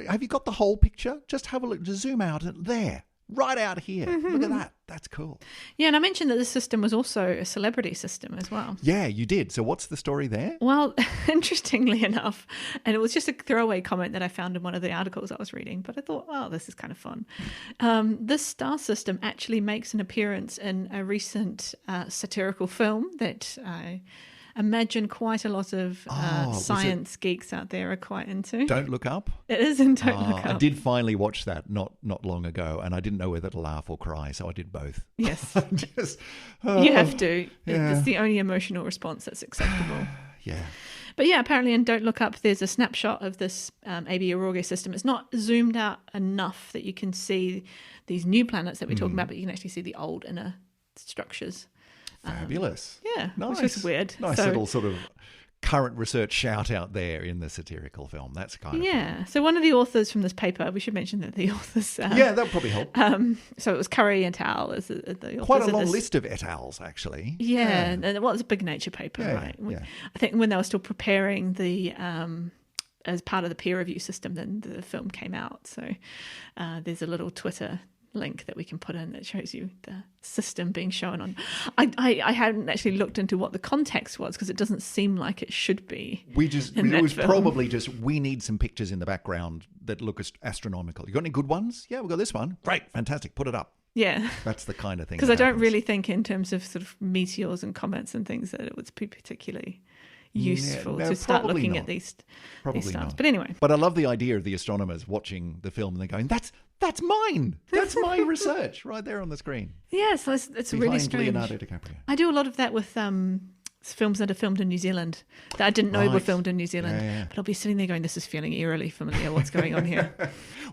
[SPEAKER 1] Have you got the whole picture? Just have a look. Just zoom out there. Right out here. Look at that. That's cool.
[SPEAKER 2] Yeah, and I mentioned that this system was also a celebrity system as well.
[SPEAKER 1] Yeah, you did. So what's the story there?
[SPEAKER 2] Well, interestingly enough, and it was just a throwaway comment that I found in one of the articles I was reading, but I thought, oh, this is kind of fun. This star system actually makes an appearance in a recent satirical film that I imagine quite a lot of science geeks out there are quite into.
[SPEAKER 1] Don't Look Up?
[SPEAKER 2] It is in Don't Look Up.
[SPEAKER 1] I did finally watch that not long ago, and I didn't know whether to laugh or cry, so I did both.
[SPEAKER 2] Yes. You have to. Yeah. It's the only emotional response that's acceptable.
[SPEAKER 1] Yeah.
[SPEAKER 2] But yeah, apparently in Don't Look Up, there's a snapshot of this AB Aurora system. It's not zoomed out enough that you can see these new planets that we're talking about, but you can actually see the old inner structures.
[SPEAKER 1] Fabulous.
[SPEAKER 2] Yeah,
[SPEAKER 1] nice.
[SPEAKER 2] Which is weird.
[SPEAKER 1] Nice little sort of current research shout out there in the satirical film. That's kind of fun.
[SPEAKER 2] So one of the authors from this paper, we should mention that the authors...
[SPEAKER 1] that'll probably help.
[SPEAKER 2] So it was Curry et al. As the authors.
[SPEAKER 1] Quite a long list of et als, actually.
[SPEAKER 2] Yeah, and well, it's a big Nature paper, right?
[SPEAKER 1] Yeah.
[SPEAKER 2] I think when they were still preparing the... as part of the peer review system, then the film came out. So there's a little Twitter link that we can put in that shows you the system being shown on. I hadn't actually looked into what the context was because it doesn't seem like it should be.
[SPEAKER 1] It was probably just we need some pictures in the background that look astronomical. You got any good ones? Yeah, we've got this one. Great, fantastic. Put it up.
[SPEAKER 2] Yeah,
[SPEAKER 1] that's the kind of thing.
[SPEAKER 2] Because I don't really think in terms of sort of meteors and comets and things that it would be particularly useful to start looking at these stars. But anyway.
[SPEAKER 1] But I love the idea of the astronomers watching the film and they're going, that's That's mine. That's my research right there on the screen.
[SPEAKER 2] Yeah, so it's really strange.
[SPEAKER 1] Leonardo DiCaprio.
[SPEAKER 2] I do a lot of that with films that are filmed in New Zealand that I didn't know were filmed in New Zealand.
[SPEAKER 1] Yeah.
[SPEAKER 2] But I'll be sitting there going, this is feeling eerily familiar. What's going on here?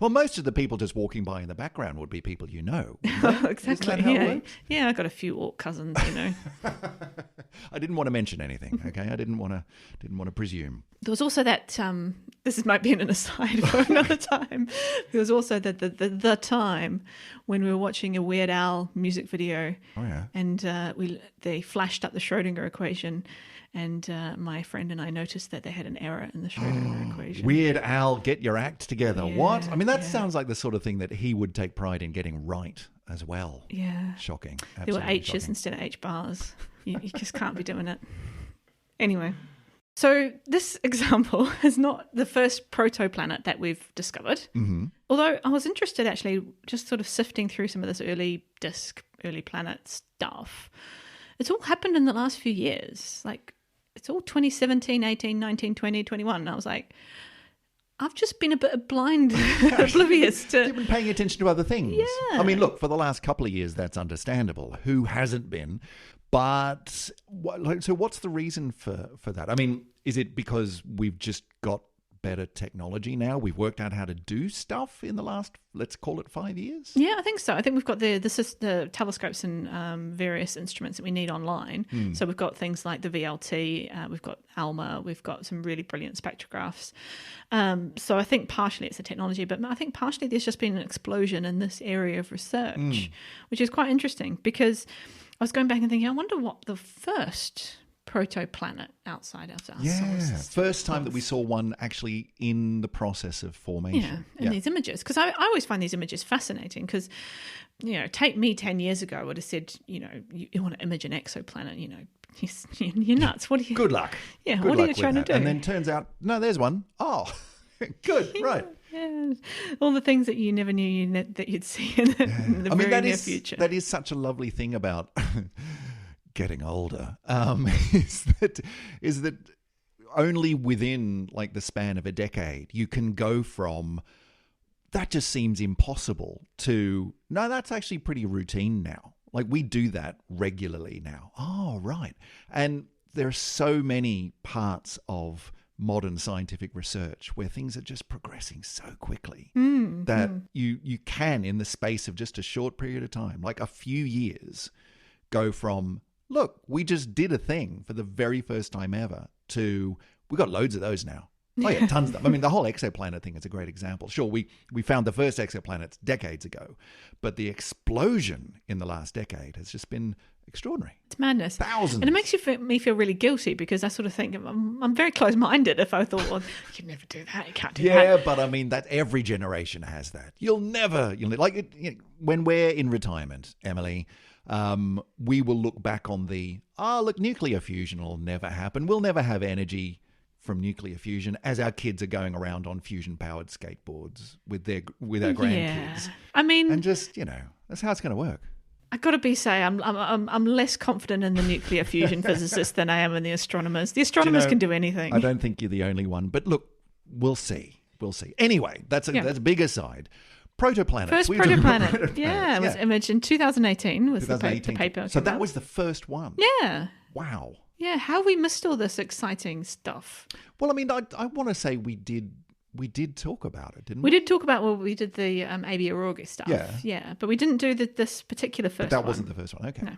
[SPEAKER 1] Well, most of the people just walking by in the background would be people you know.
[SPEAKER 2] Exactly.
[SPEAKER 1] Isn't that how it works?
[SPEAKER 2] Yeah, I got a few orc cousins,
[SPEAKER 1] I didn't want to mention anything, okay? I didn't want to presume.
[SPEAKER 2] There was also that, this might be an aside for another time. There was also the time when we were watching a Weird Al music video.
[SPEAKER 1] Oh, yeah.
[SPEAKER 2] And they flashed up the Schrodinger equation. And my friend and I noticed that they had an error in the Schrodinger equation.
[SPEAKER 1] Weird Al, get your act together.
[SPEAKER 2] Yeah,
[SPEAKER 1] What? I mean, that sounds like the sort of thing that he would take pride in getting right as well.
[SPEAKER 2] Yeah.
[SPEAKER 1] Shocking.
[SPEAKER 2] There were
[SPEAKER 1] Absolutely
[SPEAKER 2] H's
[SPEAKER 1] shocking.
[SPEAKER 2] instead of H bars. You just can't be doing it. Anyway. So this example is not the first protoplanet that we've discovered.
[SPEAKER 1] Mm-hmm.
[SPEAKER 2] Although I was interested actually just sort of sifting through some of this early disk, early planet stuff. It's all happened in the last few years. Like it's all 2017, 18, 19, 20, 21. And I was like, I've just been a bit blind, oblivious to...
[SPEAKER 1] You've been paying attention to other things.
[SPEAKER 2] Yeah.
[SPEAKER 1] I mean, look, for the last couple of years, that's understandable. Who hasn't been? But so what's the reason for that? I mean, is it because we've just got better technology now? We've worked out how to do stuff in the last, let's call it 5 years?
[SPEAKER 2] Yeah, I think so. I think we've got the telescopes and various instruments that we need online. So we've got things like the VLT, we've got ALMA, we've got some really brilliant spectrographs. So I think partially it's the technology, but I think partially there's just been an explosion in this area of research, which is quite interesting because I was going back and thinking, I wonder what the first protoplanet outside of our solar system.
[SPEAKER 1] First time that we saw one actually in the process of formation.
[SPEAKER 2] Yeah, these images. Because I always find these images fascinating because, take me 10 years ago, I would have said, you want to image an exoplanet, you're nuts. What are you...
[SPEAKER 1] Good luck.
[SPEAKER 2] Yeah,
[SPEAKER 1] Good
[SPEAKER 2] what
[SPEAKER 1] luck
[SPEAKER 2] are you trying to do?
[SPEAKER 1] And then turns out, no, there's one. Oh, good, right.
[SPEAKER 2] Yeah, all the things that you never knew that you'd see in the very near future.
[SPEAKER 1] That is such a lovely thing about getting older. Is that only within like the span of a decade you can go from that just seems impossible to no, that's actually pretty routine now. Like we do that regularly now. Oh, right. And there are so many parts of modern scientific research where things are just progressing so quickly that you can, in the space of just a short period of time, like a few years, go from, look, we just did a thing for the very first time ever to, we got loads of those now. Oh yeah, tons of them. I mean, the whole exoplanet thing is a great example. Sure, we found the first exoplanets decades ago, but the explosion in the last decade has just been extraordinary.
[SPEAKER 2] It's madness.
[SPEAKER 1] Thousands.
[SPEAKER 2] And it makes me feel really guilty because I sort of think I'm very close-minded if I thought, well, you can never do that. You can't do that.
[SPEAKER 1] Yeah, but I mean, that every generation has that. When we're in retirement, Emily, we will look back on nuclear fusion will never happen. We'll never have energy from nuclear fusion as our kids are going around on fusion-powered skateboards with our grandkids.
[SPEAKER 2] Yeah. I mean...
[SPEAKER 1] And just, that's how it's going to work.
[SPEAKER 2] I got to say, I'm less confident in the nuclear fusion physicists than I am in the astronomers. The astronomers can do anything.
[SPEAKER 1] I don't think you're the only one, but look, we'll see. Anyway, that's a big aside. Protoplanet.
[SPEAKER 2] First protoplanet. Yeah, it was imaged in 2018 was the paper.
[SPEAKER 1] So that was the first one.
[SPEAKER 2] Yeah.
[SPEAKER 1] Wow.
[SPEAKER 2] Yeah, how have we missed all this exciting stuff?
[SPEAKER 1] Well, I mean, I want to say we did talk about it, didn't we?
[SPEAKER 2] We did talk about, we did the AB Aurora stuff. Yeah, but we didn't do this particular first one.
[SPEAKER 1] But that wasn't the first one, okay.
[SPEAKER 2] No.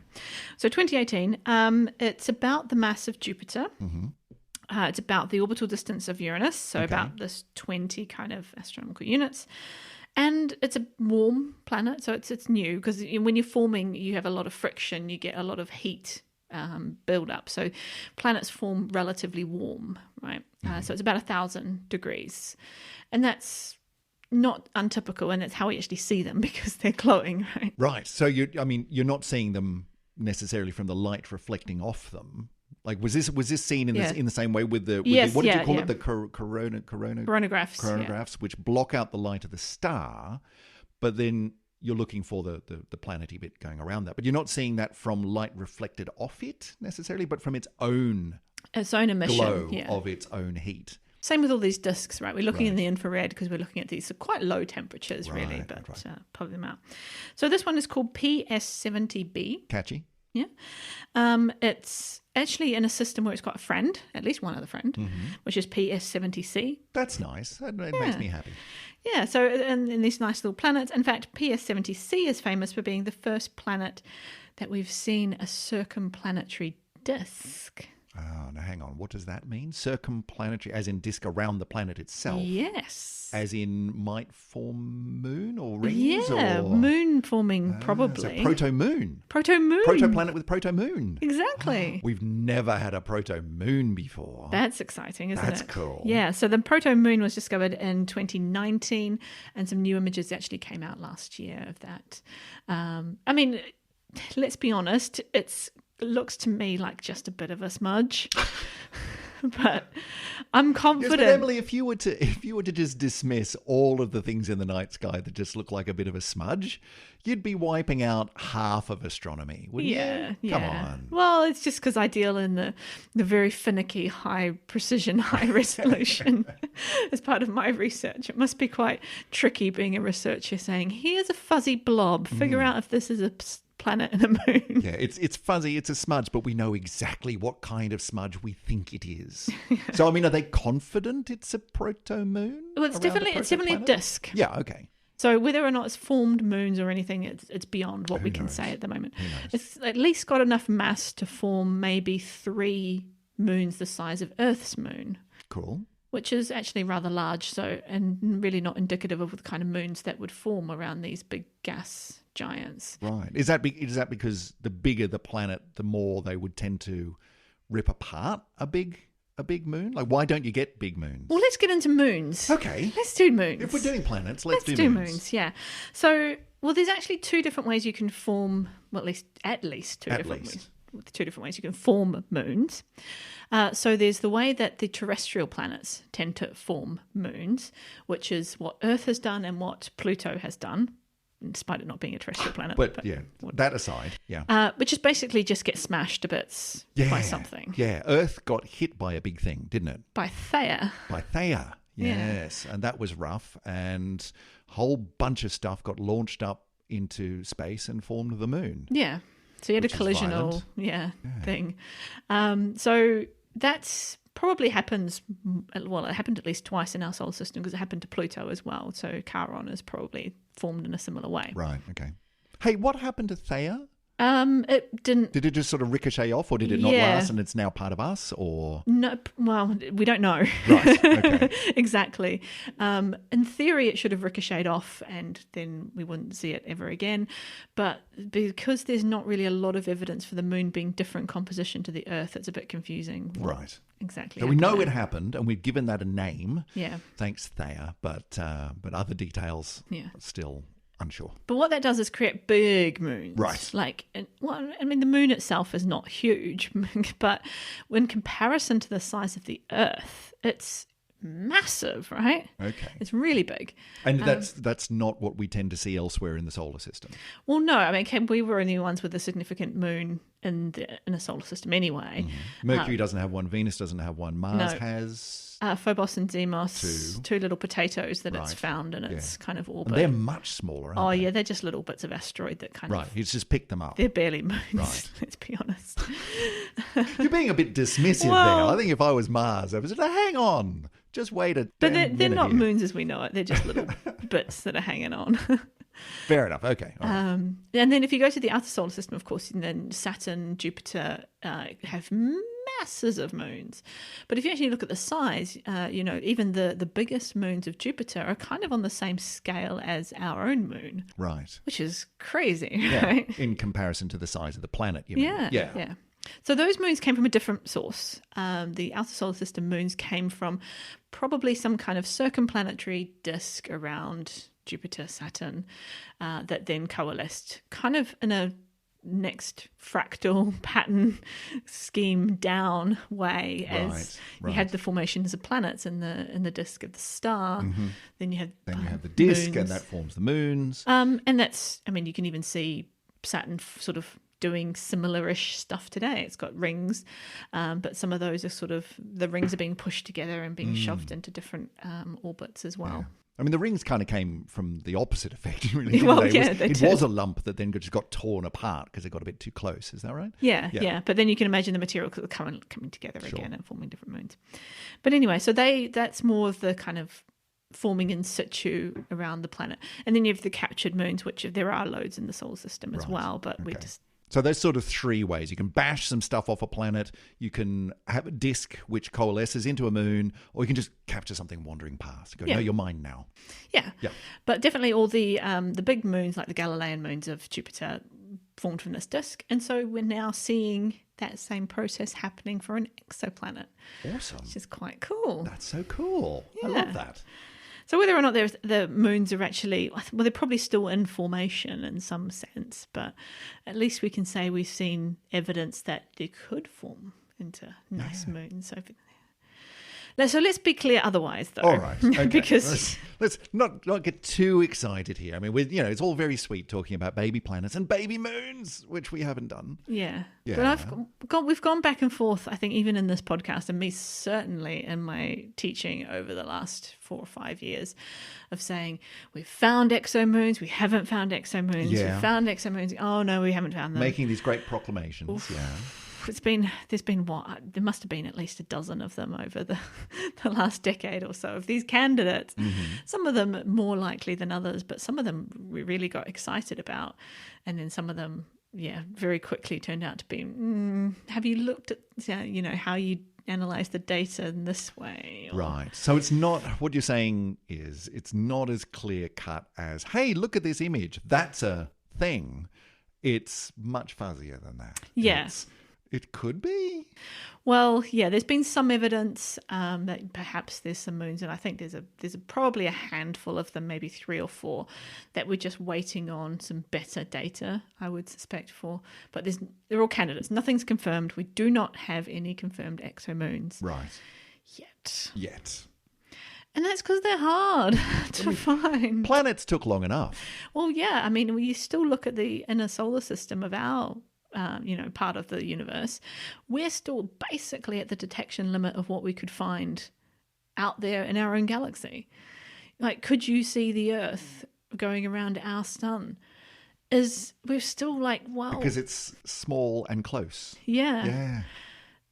[SPEAKER 2] So 2018, it's about the mass of Jupiter. Mm-hmm. It's about the orbital distance of Uranus, so about this 20 kind of astronomical units. And it's a warm planet, so it's new, because when you're forming, you have a lot of friction, you get a lot of heat build up. So planets form relatively warm, right? So it's about 1,000 degrees. And that's not untypical, and that's how we actually see them because they're glowing, right?
[SPEAKER 1] Right. So you're not seeing them necessarily from the light reflecting off them. Like was this seen in the same way with the what did you call it, the coronagraphs, which block out the light of the star, but then you're looking for the planety bit going around that. But you're not seeing that from light reflected off it necessarily, but from its own
[SPEAKER 2] emission
[SPEAKER 1] glow of its own heat.
[SPEAKER 2] Same with all these disks, right? We're looking in the infrared because we're looking at these quite low temperatures, really,
[SPEAKER 1] Right,
[SPEAKER 2] but
[SPEAKER 1] right.
[SPEAKER 2] plug them out. So this one is called PS70b.
[SPEAKER 1] Catchy.
[SPEAKER 2] Yeah. It's actually in a system where it's got a friend, at least one other friend, which is PS70c.
[SPEAKER 1] That's nice. It makes me happy.
[SPEAKER 2] Yeah, so in these nice little planets. In fact, PS70c is famous for being the first planet that we've seen a circumplanetary disk.
[SPEAKER 1] Oh, now hang on. What does that mean? Circumplanetary, as in disk around the planet itself?
[SPEAKER 2] Yes.
[SPEAKER 1] As in might form moon or rings?
[SPEAKER 2] Yeah,
[SPEAKER 1] or...
[SPEAKER 2] moon forming probably.
[SPEAKER 1] So proto-moon.
[SPEAKER 2] Proto-moon.
[SPEAKER 1] Protoplanet with proto-moon.
[SPEAKER 2] Exactly.
[SPEAKER 1] We've never had a proto-moon before.
[SPEAKER 2] That's exciting, isn't it?
[SPEAKER 1] That's cool.
[SPEAKER 2] Yeah, so the proto-moon was discovered in 2019 and some new images actually came out last year of that. I mean, let's be honest, it looks to me like just a bit of a smudge. But I'm confident.
[SPEAKER 1] Yes, but Emily, if you were to just dismiss all of the things in the night sky that just look like a bit of a smudge, you'd be wiping out half of astronomy, wouldn't you? Come on.
[SPEAKER 2] Well, it's just because I deal in the very finicky, high precision, high resolution as part of my research. It must be quite tricky being a researcher saying, here's a fuzzy blob, figure out if this is a planet and a moon.
[SPEAKER 1] Yeah, it's fuzzy, it's a smudge, but we know exactly what kind of smudge we think it is. So, I mean, are they confident it's a proto-moon?
[SPEAKER 2] Well, it's definitely a disk.
[SPEAKER 1] Yeah, okay.
[SPEAKER 2] So whether or not it's formed moons or anything, it's beyond what we can say at the moment. It's at least got enough mass to form maybe 3 moons the size of Earth's moon.
[SPEAKER 1] Cool.
[SPEAKER 2] Which is actually rather large, so and really not indicative of the kind of moons that would form around these big gas giants.
[SPEAKER 1] Right. Is that because the bigger the planet, the more they would tend to rip apart a big moon? Like, why don't you get big moons?
[SPEAKER 2] Well, let's get into moons.
[SPEAKER 1] Okay.
[SPEAKER 2] Let's do moons.
[SPEAKER 1] If we're doing planets, let's do
[SPEAKER 2] moons. Yeah. So, well, there's actually 2 different ways you can form, well, at least two different ways you can form moons. So there's the way that the terrestrial planets tend to form moons, which is what Earth has done and what Pluto has done, despite it not being a terrestrial planet.
[SPEAKER 1] But yeah, that aside, yeah.
[SPEAKER 2] Which is basically just get smashed to bits by something.
[SPEAKER 1] Yeah, Earth got hit by a big thing, didn't it?
[SPEAKER 2] By Theia.
[SPEAKER 1] Yes. And that was rough. And a whole bunch of stuff got launched up into space and formed the moon.
[SPEAKER 2] Yeah. So you had a collisional thing. So that's probably happens, well, it happened at least twice in our solar system because it happened to Pluto as well. So Charon is probably formed in a similar way.
[SPEAKER 1] Right, okay. Hey, what happened to Theia?
[SPEAKER 2] It didn't.
[SPEAKER 1] Did it just sort of ricochet off, or did it not last and it's now part of us, or?
[SPEAKER 2] No, well, we don't know.
[SPEAKER 1] Right, okay.
[SPEAKER 2] Exactly. In theory, it should have ricocheted off and then we wouldn't see it ever again. But because there's not really a lot of evidence for the moon being different composition to the Earth, it's a bit confusing.
[SPEAKER 1] Right.
[SPEAKER 2] Exactly.
[SPEAKER 1] So we know it happened and we've given that a name.
[SPEAKER 2] Yeah.
[SPEAKER 1] Thanks, Theia. But other details are still unsure.
[SPEAKER 2] But what that does is create big moons.
[SPEAKER 1] Right.
[SPEAKER 2] Like, well, I mean, the moon itself is not huge, but in comparison to the size of the Earth, it's massive, right?
[SPEAKER 1] Okay.
[SPEAKER 2] It's really big.
[SPEAKER 1] And that's not what we tend to see elsewhere in the solar system.
[SPEAKER 2] Well, no. I mean, we were the ones with a significant moon in a solar system anyway.
[SPEAKER 1] Mm-hmm. Mercury doesn't have one. Venus doesn't have one. Mars has...
[SPEAKER 2] Phobos and Deimos, 2 little potatoes that it's found in its kind of orbit.
[SPEAKER 1] And they're much smaller, aren't they?
[SPEAKER 2] Yeah, they're just little bits of asteroid that kind of...
[SPEAKER 1] Right, he's just picked them up.
[SPEAKER 2] They're barely moons,
[SPEAKER 1] right.
[SPEAKER 2] Let's be honest.
[SPEAKER 1] You're being a bit dismissive there. I think if I was Mars, I was like, hang on, just wait a
[SPEAKER 2] But they're not
[SPEAKER 1] here.
[SPEAKER 2] moons as we know it. They're just little bits that are hanging on.
[SPEAKER 1] Fair enough. Okay. All right.
[SPEAKER 2] And then if you go to the outer solar system, of course, then Saturn, Jupiter have masses of moons. But if you actually look at the size, even the biggest moons of Jupiter are kind of on the same scale as our own moon.
[SPEAKER 1] Right.
[SPEAKER 2] Which is crazy, right?
[SPEAKER 1] In comparison to the size of the planet, you mean?
[SPEAKER 2] Yeah. So those moons came from a different source. The outer solar system moons came from probably some kind of circumplanetary disk around Jupiter, Saturn, that then coalesced kind of in a next fractal pattern scheme down way as you had the formations of planets in the disk of the star.
[SPEAKER 1] Mm-hmm.
[SPEAKER 2] Then you have
[SPEAKER 1] the disk,
[SPEAKER 2] moons.
[SPEAKER 1] and that forms the moons.
[SPEAKER 2] And that's, I mean, you can even see Saturn sort of doing similar-ish stuff today. It's got rings, but some of those are sort of, the rings are being pushed together and being shoved into different orbits as well.
[SPEAKER 1] Yeah. I mean, the rings kind of came from the opposite effect, really. Didn't
[SPEAKER 2] Well,
[SPEAKER 1] they?
[SPEAKER 2] yeah,
[SPEAKER 1] it was a lump that then just got torn apart because it got a bit too close. Is that right?
[SPEAKER 2] Yeah. But then you can imagine the material coming together again and forming different moons. But anyway, so that's more of the kind of forming in situ around the planet. And then you have the captured moons, which there are loads in the solar system as well, but we just...
[SPEAKER 1] So there's sort of three ways. You can bash some stuff off a planet, you can have a disk which coalesces into a moon, or you can just capture something wandering past. Go, no, you're mine now.
[SPEAKER 2] Yeah. But definitely all the big moons, like the Galilean moons of Jupiter, formed from this disk. And so we're now seeing that same process happening for an exoplanet.
[SPEAKER 1] Awesome.
[SPEAKER 2] Which is quite cool.
[SPEAKER 1] That's so cool.
[SPEAKER 2] Yeah.
[SPEAKER 1] I love that.
[SPEAKER 2] So whether or not the moons are actually, well, they're probably still in formation in some sense, but at least we can say we've seen evidence that they could form into nice moons over there. So let's be clear otherwise, though.
[SPEAKER 1] All right. Okay.
[SPEAKER 2] Because
[SPEAKER 1] let's not get too excited here. I mean, it's all very sweet talking about baby planets and baby moons, which we haven't done.
[SPEAKER 2] Yeah. But we've gone back and forth, I think, even in this podcast, and me certainly in my teaching over the last 4 or 5 years, of saying we've found exomoons, we haven't found exomoons, we've found exomoons. Oh no, we haven't found them.
[SPEAKER 1] Making these great proclamations. Oof. Yeah.
[SPEAKER 2] There must have been at least a dozen of them over the last decade or so of these candidates. Mm-hmm. Some of them more likely than others, but some of them we really got excited about. And then some of them, very quickly turned out to be, have you looked at, how you analyze the data in this way?
[SPEAKER 1] Right. So it's not, what you're saying is it's not as clear cut as, hey, look at this image. That's a thing. It's much fuzzier than that.
[SPEAKER 2] Yeah.
[SPEAKER 1] It could be.
[SPEAKER 2] Well, there's been some evidence that perhaps there's some moons, and I think there's probably a handful of them, maybe 3 or 4, that we're just waiting on some better data, I would suspect for. But they're all candidates. Nothing's confirmed. We do not have any confirmed exomoons.
[SPEAKER 1] Right.
[SPEAKER 2] Yet. And that's because they're hard to find.
[SPEAKER 1] Planets took long enough.
[SPEAKER 2] Well, yeah. I mean, we still look at the inner solar system of our part of the universe, we're still basically at the detection limit of what we could find out there in our own galaxy. Like, could you see the Earth going around our sun? We're still like, well...
[SPEAKER 1] Because it's small and close.
[SPEAKER 2] Yeah.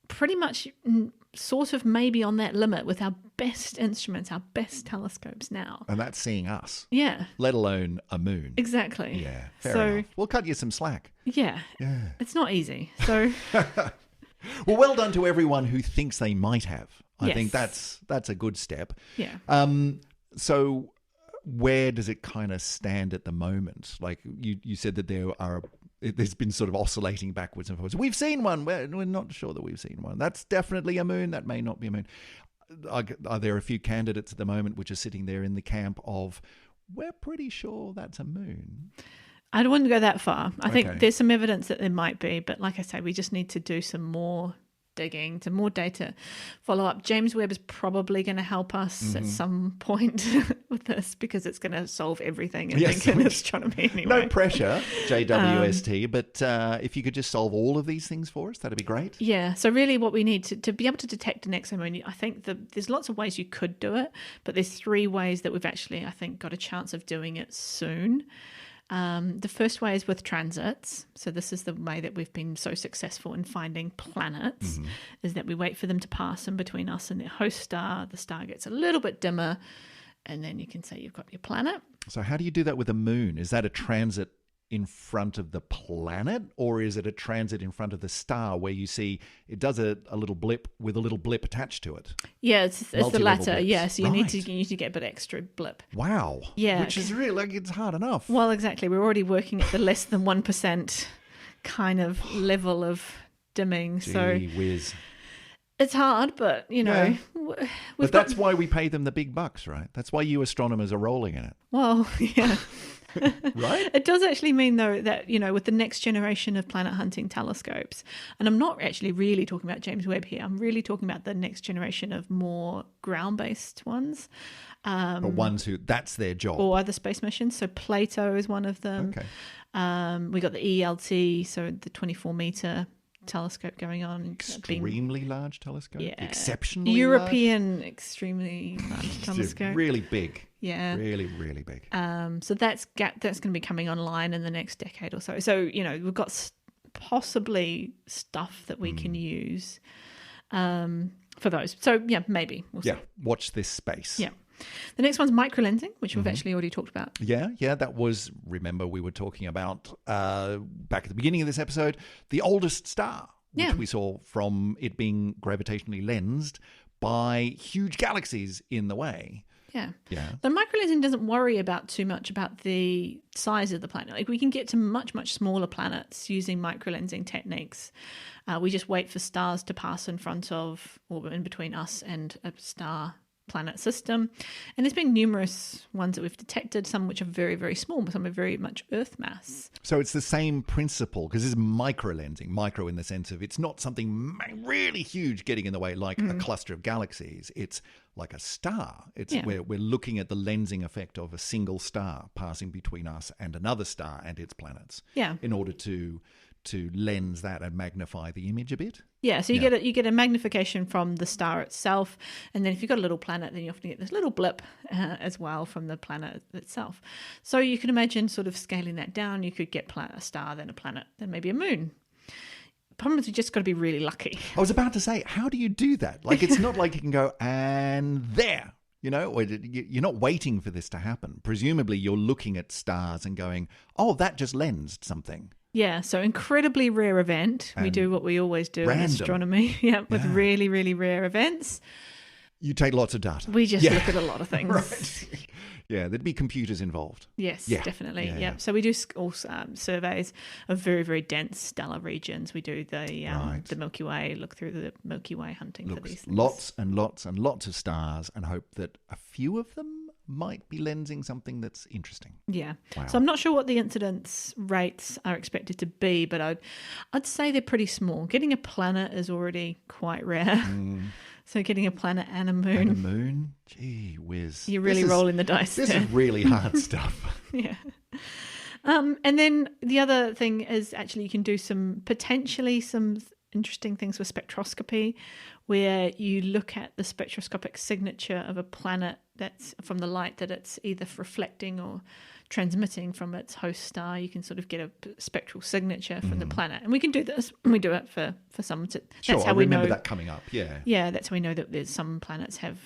[SPEAKER 2] Pretty much sort of maybe on that limit with our best instruments, our best telescopes now.
[SPEAKER 1] And that's seeing us.
[SPEAKER 2] Yeah.
[SPEAKER 1] Let alone a moon.
[SPEAKER 2] Exactly.
[SPEAKER 1] Yeah, fair enough. We'll cut you some slack.
[SPEAKER 2] Yeah. It's not easy. So...
[SPEAKER 1] Well, well done to everyone who thinks they might have. I think that's a good step.
[SPEAKER 2] Yeah.
[SPEAKER 1] So where does it kind of stand at the moment? Like you said that there's been sort of oscillating backwards and forwards. We've seen one. We're not sure that we've seen one. That's definitely a moon. That may not be a moon. Are there a few candidates at the moment which are sitting there in the camp of, we're pretty sure that's a moon?
[SPEAKER 2] I don't want to go that far. I think there's some evidence that there might be, but like I say, we just need to do some more digging, some more data follow up. James Webb is probably going to help us at some point with this, because it's going to solve everything in astronomy anyway.
[SPEAKER 1] No pressure, JWST, but if you could just solve all of these things for us, that'd be great.
[SPEAKER 2] Yeah, so really what we need to be able to detect an exomoon, I think there's lots of ways you could do it, but there's 3 ways that we've actually, I think, got a chance of doing it soon. The first way is with transits. So this is the way that we've been so successful in finding planets, is that we wait for them to pass in between us and their host star. The star gets a little bit dimmer, and then you can say you've got your planet.
[SPEAKER 1] So how do you do that with a moon? Is that a transit in front of the planet, or is it a transit in front of the star where you see it does a little blip with a little blip attached to it?
[SPEAKER 2] Yeah, it's the latter.
[SPEAKER 1] Blips.
[SPEAKER 2] Yeah, so you need to get a bit extra blip.
[SPEAKER 1] Wow.
[SPEAKER 2] Yeah.
[SPEAKER 1] Which is really, it's hard enough.
[SPEAKER 2] Well, exactly. We're already working at the less than 1% kind of level of dimming.
[SPEAKER 1] Gee whiz.
[SPEAKER 2] It's hard, but,
[SPEAKER 1] But that's why we pay them the big bucks, right? That's why you astronomers are rolling in it.
[SPEAKER 2] Well, yeah.
[SPEAKER 1] Right?
[SPEAKER 2] It does actually mean, though, that, with the next generation of planet hunting telescopes, and I'm not actually really talking about James Webb here, I'm really talking about the next generation of more ground-based ones.
[SPEAKER 1] But ones who, that's their job.
[SPEAKER 2] Or other space missions. So Plato is one of them.
[SPEAKER 1] Okay.
[SPEAKER 2] We got the ELT, so the 24-meter telescope going on.
[SPEAKER 1] Extremely large telescope?
[SPEAKER 2] Yeah.
[SPEAKER 1] Exceptionally
[SPEAKER 2] European extremely large
[SPEAKER 1] large?
[SPEAKER 2] telescope.
[SPEAKER 1] Really big.
[SPEAKER 2] Yeah.
[SPEAKER 1] Really, really big.
[SPEAKER 2] So that's going to be coming online in the next decade or so. So, we've got possibly stuff that we can use for those. So, yeah, maybe. We'll see.
[SPEAKER 1] Watch this space.
[SPEAKER 2] Yeah. The next one's microlensing, which we've actually already talked about.
[SPEAKER 1] Yeah, that was, remember we were talking about back at the beginning of this episode, the oldest star, which we saw from it being gravitationally lensed by huge galaxies in the way.
[SPEAKER 2] Yeah.
[SPEAKER 1] Yeah.
[SPEAKER 2] The microlensing doesn't worry about too much about the size of the planet. Like we can get to much, much smaller planets using microlensing techniques. We just wait for stars to pass in front of or in between us and a star planet system. And there's been numerous ones that we've detected, some which are very, very small, but some are very much Earth mass.
[SPEAKER 1] So it's the same principle, because it's microlensing, micro in the sense of it's not something really huge getting in the way like a cluster of galaxies. It's like a star. It's we're looking at the lensing effect of a single star passing between us and another star and its planets.
[SPEAKER 2] Yeah.
[SPEAKER 1] In order to lens that and magnify the image a bit.
[SPEAKER 2] Yeah, so you get a magnification from the star itself, and then if you've got a little planet, then you often get this little blip as well from the planet itself. So you can imagine sort of scaling that down. You could get a star, then a planet, then maybe a moon. Problem is, you just got to be really lucky.
[SPEAKER 1] I was about to say, how do you do that? Like, it's not like you can go, and there. Or you're not waiting for this to happen. Presumably, you're looking at stars and going, oh, that just lensed something.
[SPEAKER 2] Yeah, so incredibly rare event. We do what we always do in astronomy. With really, really rare events.
[SPEAKER 1] You take lots of data.
[SPEAKER 2] We just look at a lot of things.
[SPEAKER 1] Right. Yeah, there'd be computers involved.
[SPEAKER 2] Yes, definitely. Yeah. So we do surveys of very, very dense stellar regions. We do the Milky Way, look through the Milky Way hunting for these things.
[SPEAKER 1] Lots and lots and lots of stars and hope that a few of them might be lensing something that's interesting.
[SPEAKER 2] Yeah.
[SPEAKER 1] Wow.
[SPEAKER 2] So I'm not sure what the incidence rates are expected to be, but I'd say they're pretty small. Getting a planet is already quite rare. So getting a planet and a moon.
[SPEAKER 1] And a moon? Gee whiz.
[SPEAKER 2] You're really rolling the dice
[SPEAKER 1] This
[SPEAKER 2] there.
[SPEAKER 1] is really hard stuff.
[SPEAKER 2] Yeah. And then the other thing is actually you can do potentially some interesting things with spectroscopy, where you look at the spectroscopic signature of a planet that's from the light that it's either reflecting or transmitting from its host star. You can sort of get a spectral signature from the planet, and we can do this. We do it for some.
[SPEAKER 1] Sure, I remember that coming up.
[SPEAKER 2] Yeah, that's how we know that there's some planets have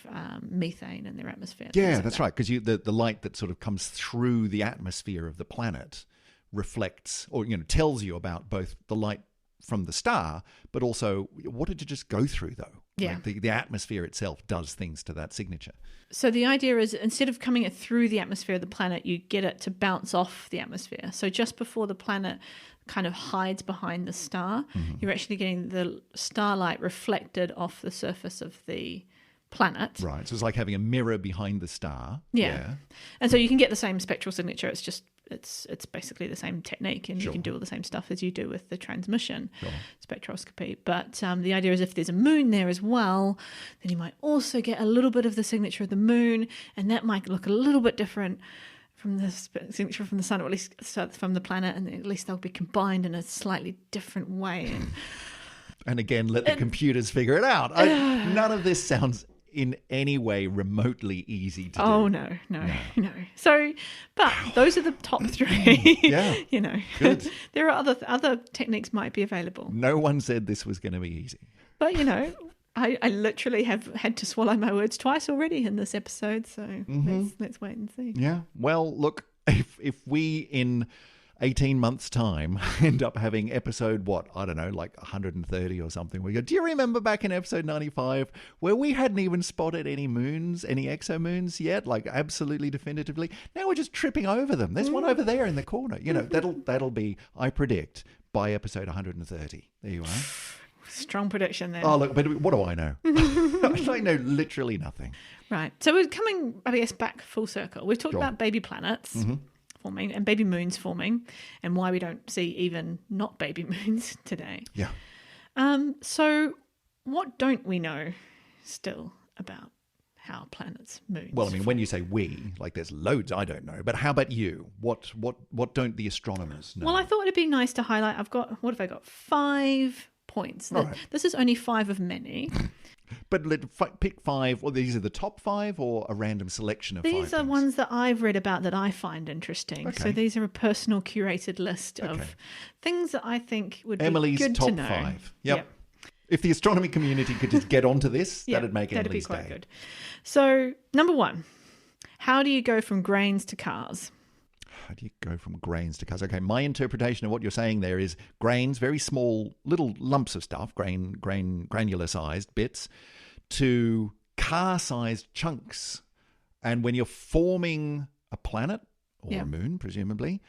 [SPEAKER 2] methane in their atmosphere.
[SPEAKER 1] Yeah, that's right, because the light that sort of comes through the atmosphere of the planet reflects or tells you about both the light from the star, but also what did you just go through though?
[SPEAKER 2] Yeah.
[SPEAKER 1] Like the atmosphere itself does things to that signature.
[SPEAKER 2] So the idea is instead of coming it through the atmosphere of the planet, you get it to bounce off the atmosphere. So just before the planet kind of hides behind the star, you're actually getting the starlight reflected off the surface of the planet.
[SPEAKER 1] Right. So it's like having a mirror behind the star.
[SPEAKER 2] Yeah. And so you can get the same spectral signature. It's just it's basically the same technique, and you can do all the same stuff as you do with the transmission spectroscopy. But the idea is if there's a moon there as well, then you might also get a little bit of the signature of the moon, and that might look a little bit different from the signature from the sun, or at least from the planet, and at least they'll be combined in a slightly different way.
[SPEAKER 1] And again, let the computers figure it out. None of this sounds in any way remotely easy to do.
[SPEAKER 2] Oh, no. So, but those are the top three.
[SPEAKER 1] Yeah. Good.
[SPEAKER 2] There are other techniques might be available.
[SPEAKER 1] No one said this was going to be easy.
[SPEAKER 2] But, I literally have had to swallow my words twice already in this episode. So let's wait and see.
[SPEAKER 1] Yeah. Well, look, if we in 18 months' time end up having episode, I don't know, like 130 or something. We go, do you remember back in episode 95 where we hadn't even spotted any moons, any exomoons yet? Like absolutely definitively. Now we're just tripping over them. There's one over there in the corner. That'll be, I predict, by episode 130. There you are.
[SPEAKER 2] Strong prediction there.
[SPEAKER 1] Oh, look, but what do I know? I know literally nothing.
[SPEAKER 2] Right. So we're coming, I guess, back full circle. We've talked about baby planets. Forming and baby moons forming, and why we don't see even not baby moons today.
[SPEAKER 1] Yeah.
[SPEAKER 2] So what don't we know still about how planets move.
[SPEAKER 1] Well, I mean, when you say we, like there's loads I don't know. But how about you? What don't the astronomers know?
[SPEAKER 2] Well, I thought it'd be nice to highlight. What have I got? 5 points.
[SPEAKER 1] Right.
[SPEAKER 2] This is only 5 of many.
[SPEAKER 1] But pick 5. Well, these are the top 5 or a random selection of 5
[SPEAKER 2] These are
[SPEAKER 1] things?
[SPEAKER 2] ones that I've read about that I find interesting.
[SPEAKER 1] Okay.
[SPEAKER 2] So these are a personal curated list of things that I think would
[SPEAKER 1] Emily's
[SPEAKER 2] be good
[SPEAKER 1] top
[SPEAKER 2] to know.
[SPEAKER 1] 5. Yep. If the astronomy community could just get onto this, that'd make Emily's
[SPEAKER 2] quite
[SPEAKER 1] day.
[SPEAKER 2] good. So, number 1, how do you go from grains to cars?
[SPEAKER 1] How do you go from grains to cars? Okay, my interpretation of what you're saying there is grains, very small little lumps of stuff, granular-sized bits, to car-sized chunks. And when you're forming a planet or a moon, presumably,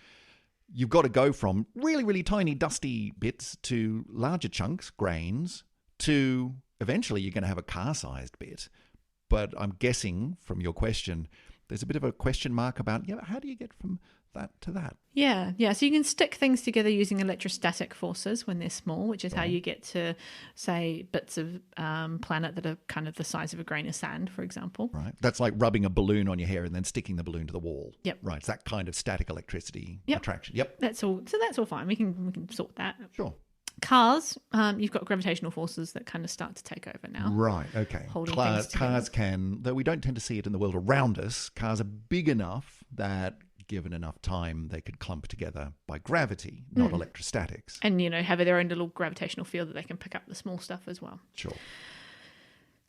[SPEAKER 1] you've got to go from really, really tiny, dusty bits to larger chunks, grains, to eventually you're going to have a car-sized bit. But I'm guessing from your question, there's a bit of a question mark about, how do you get from that to that?
[SPEAKER 2] Yeah. So you can stick things together using electrostatic forces when they're small, which is how you get to, say, bits of planet that are kind of the size of a grain of sand, for example.
[SPEAKER 1] Right. That's like rubbing a balloon on your hair and then sticking the balloon to the wall.
[SPEAKER 2] Yep.
[SPEAKER 1] Right. It's that kind of static electricity attraction. Yep.
[SPEAKER 2] That's all. So that's all fine. We can sort that.
[SPEAKER 1] Sure.
[SPEAKER 2] Cars, you've got gravitational forces that kind of start to take over now.
[SPEAKER 1] Right, okay.
[SPEAKER 2] Holding things together.
[SPEAKER 1] Cars can, though we don't tend to see it in the world around us, cars are big enough that given enough time, they could clump together by gravity, not electrostatics.
[SPEAKER 2] And, have their own little gravitational field that they can pick up the small stuff as well.
[SPEAKER 1] Sure.